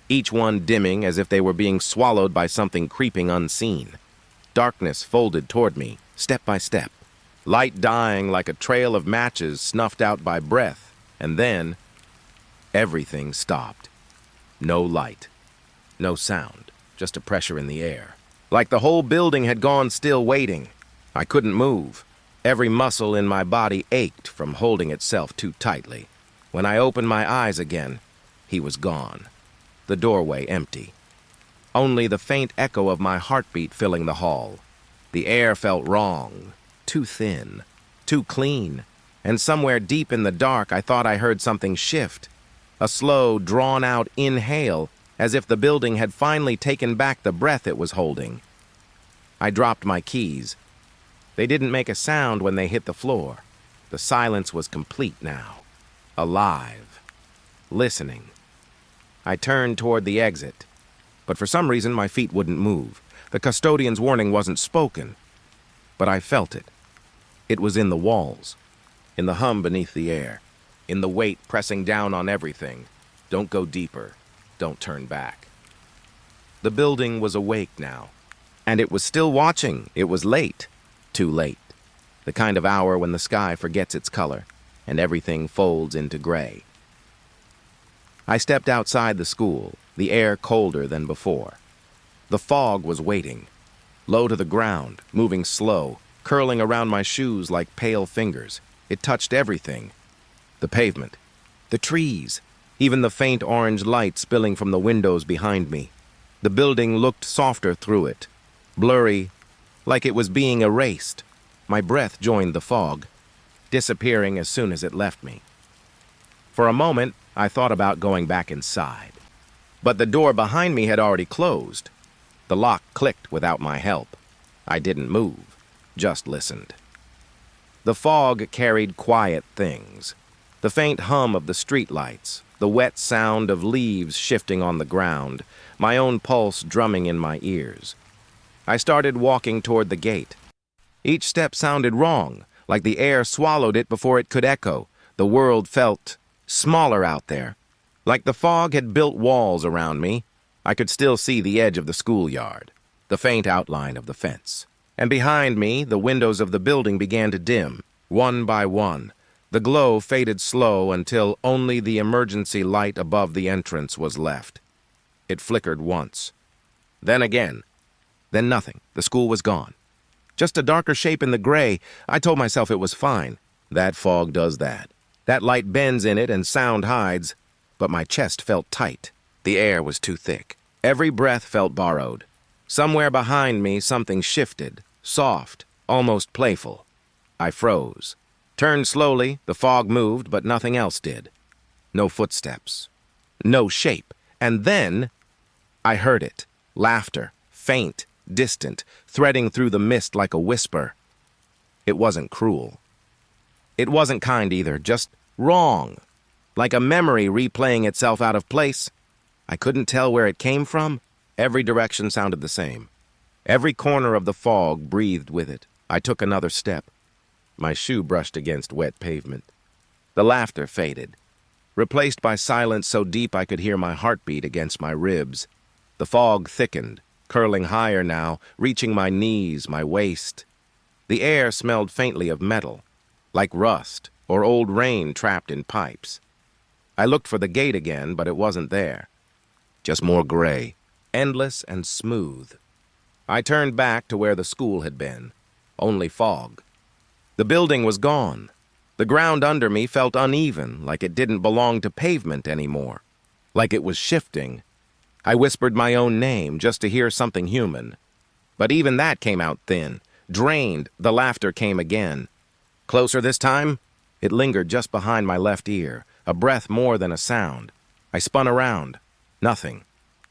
each one dimming as if they were being swallowed by something creeping unseen. Darkness folded toward me, step by step. Light dying like a trail of matches snuffed out by breath, and then everything stopped. No light, no sound, just a pressure in the air. Like the whole building had gone still waiting. I couldn't move. Every muscle in my body ached from holding itself too tightly. When I opened my eyes again, he was gone. The doorway empty. Only the faint echo of my heartbeat filling the hall. The air felt wrong, too thin, too clean, and somewhere deep in the dark I thought I heard something shift. A slow, drawn-out inhale, as if the building had finally taken back the breath it was holding. I dropped my keys. They didn't make a sound when they hit the floor. The silence was complete now. Alive. Listening. I turned toward the exit, but for some reason my feet wouldn't move. The custodian's warning wasn't spoken, but I felt it. It was in the walls, in the hum beneath the air, in the weight pressing down on everything. Don't go deeper. Don't turn back. The building was awake now, and it was still watching. It was late. Too late. The kind of hour when the sky forgets its color, and everything folds into gray. I stepped outside the school, the air colder than before. The fog was waiting, low to the ground, moving slow, curling around my shoes like pale fingers. It touched everything. The pavement, the trees, even the faint orange light spilling from the windows behind me. The building looked softer through it, blurry, like it was being erased. My breath joined the fog, disappearing as soon as it left me. For a moment, I thought about going back inside. But the door behind me had already closed. The lock clicked without my help. I didn't move, just listened. The fog carried quiet things. The faint hum of the streetlights, the wet sound of leaves shifting on the ground, my own pulse drumming in my ears. I started walking toward the gate. Each step sounded wrong, like the air swallowed it before it could echo. The world felt smaller out there. Like the fog had built walls around me, I could still see the edge of the schoolyard, the faint outline of the fence. And behind me, the windows of the building began to dim, one by one. The glow faded slow until only the emergency light above the entrance was left. It flickered once. Then again. Then nothing. The school was gone. Just a darker shape in the gray. I told myself it was fine. That fog does that. That light bends in it and sound hides. But my chest felt tight. The air was too thick. Every breath felt borrowed. Somewhere behind me, something shifted, soft, almost playful. I froze. Turned slowly, the fog moved, but nothing else did. No footsteps. No shape. And then I heard it. Laughter. Faint, distant, threading through the mist like a whisper. It wasn't cruel. It wasn't kind either, just wrong. Like a memory replaying itself out of place. I couldn't tell where it came from. Every direction sounded the same. Every corner of the fog breathed with it. I took another step. My shoe brushed against wet pavement. The laughter faded, replaced by silence so deep I could hear my heartbeat against my ribs. The fog thickened, curling higher now, reaching my knees, my waist. The air smelled faintly of metal, like rust or old rain trapped in pipes. I looked for the gate again, but it wasn't there. Just more gray, endless and smooth. I turned back to where the school had been. Only fog. The building was gone. The ground under me felt uneven, like it didn't belong to pavement anymore. Like it was shifting. I whispered my own name just to hear something human. But even that came out thin. Drained, the laughter came again. Closer this time? It lingered just behind my left ear, a breath more than a sound. I spun around. Nothing.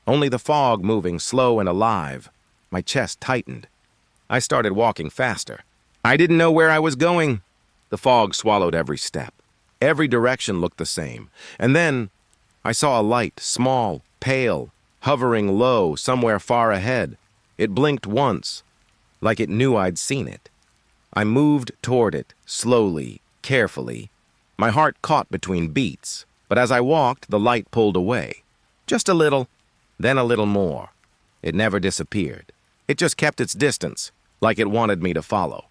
Only the fog moving slow and alive. My chest tightened. I started walking faster. I didn't know where I was going. The fog swallowed every step. Every direction looked the same. And then I saw a light, small, pale, hovering low somewhere far ahead. It blinked once, like it knew I'd seen it. I moved toward it, slowly, carefully. My heart caught between beats, but as I walked, the light pulled away. Just a little, then a little more. It never disappeared. It just kept its distance, like it wanted me to follow.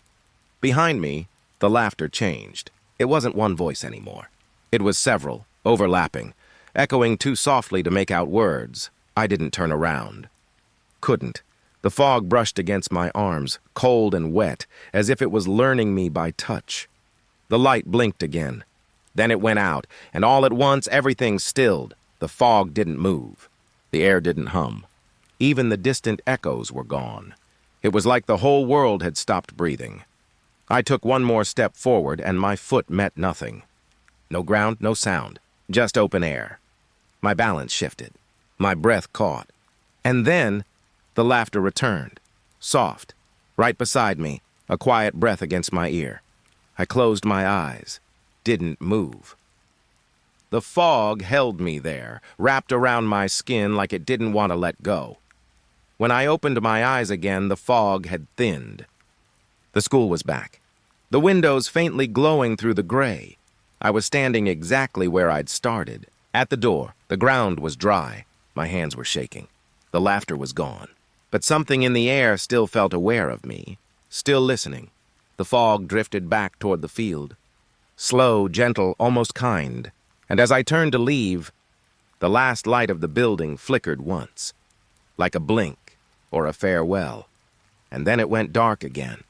Behind me, the laughter changed. It wasn't one voice anymore. It was several, overlapping, echoing too softly to make out words. I didn't turn around. Couldn't. The fog brushed against my arms, cold and wet, as if it was learning me by touch. The light blinked again. Then it went out, and all at once everything stilled. The fog didn't move. The air didn't hum. Even the distant echoes were gone. It was like the whole world had stopped breathing. I took one more step forward, and my foot met nothing. No ground, no sound, just open air. My balance shifted. My breath caught. And then the laughter returned, soft, right beside me, a quiet breath against my ear. I closed my eyes, didn't move. The fog held me there, wrapped around my skin like it didn't want to let go. When I opened my eyes again, the fog had thinned. The school was back, the windows faintly glowing through the gray. I was standing exactly where I'd started. At the door, the ground was dry. My hands were shaking. The laughter was gone. But something in the air still felt aware of me, still listening. The fog drifted back toward the field. Slow, gentle, almost kind. And as I turned to leave, the last light of the building flickered once, like a blink or a farewell. And then it went dark again.